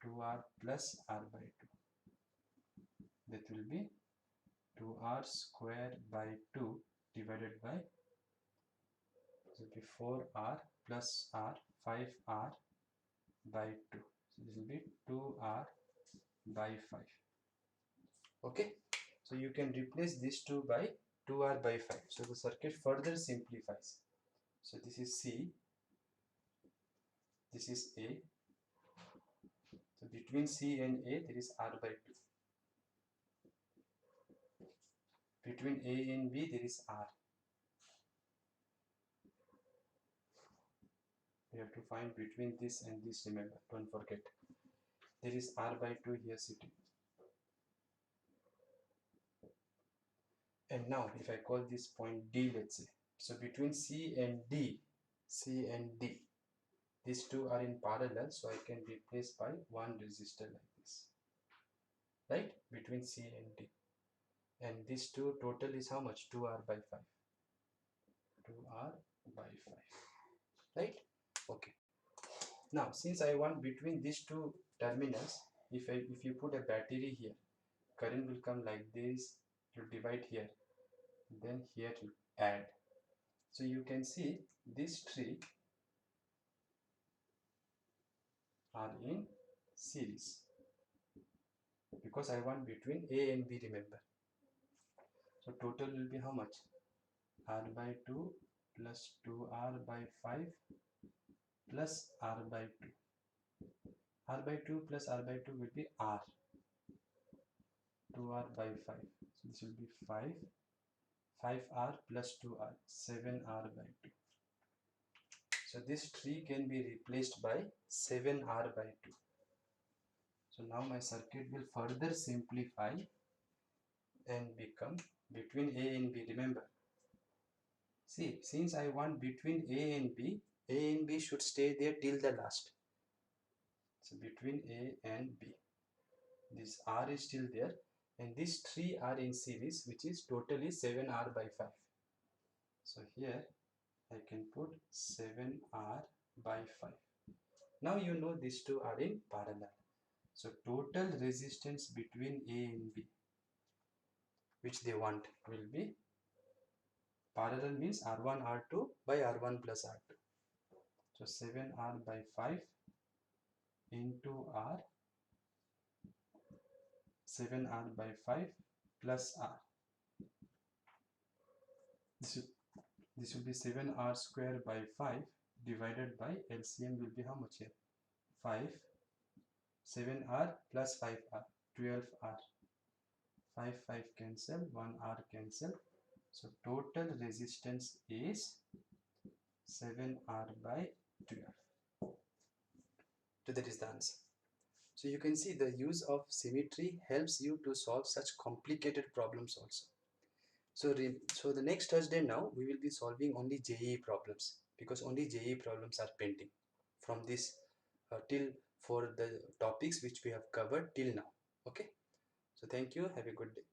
2R plus R by 2. That will be 2R square by 2 divided by, so it will be 4R plus R, 5R by 2. So this will be 2R by 5. Okay, so you can replace these two by 2R by 5. So the circuit further simplifies. So this is C, this is A. So between C and A there is R by 2. Between A and B there is R. We have to find between this and this, remember, don't forget. There is R by 2 here sitting. And now if I call this point D, let's say. So between C and D, these two are in parallel, so I can replace by one resistor like this. Right? Between C and D. And these two total is how much? 2R by 5. 2R by 5. Right? Okay. Now since I want between these two terminals, if you put a battery here, current will come like this, to divide here, then here to add. So you can see these three are in series because I want between A and B, remember. So total will be how much? R by 2 plus 2R by 5 plus R by 2. R by 2 plus R by 2 will be R. 2R by 5. So this will be 5. 5R plus 2R. 7R by 2. So this tree can be replaced by 7R by 2. So now my circuit will further simplify and become between A and B. Remember, see, since I want between A and B should stay there till the last. So between A and B, this R is still there, and these three are in series, which is totally 7R by 5. So here I can put 7R by 5. Now you know these two are in parallel. So total resistance between A and B, which they want, will be parallel means R1 R2 by R1 plus R2. So 7R by 5 into R, 7R by 5 plus R. This will be 7R square by 5 divided by LCM will be how much here? 5. 7R plus 5R, 12R. 5 cancel, 1R cancel. So total resistance is 7R by 12. So that is the answer. So you can see the use of symmetry helps you to solve such complicated problems also. So the next Thursday now we will be solving only JEE problems, because only JEE problems are pending from this till for the topics which we have covered till now. Okay, so thank you, have a good day.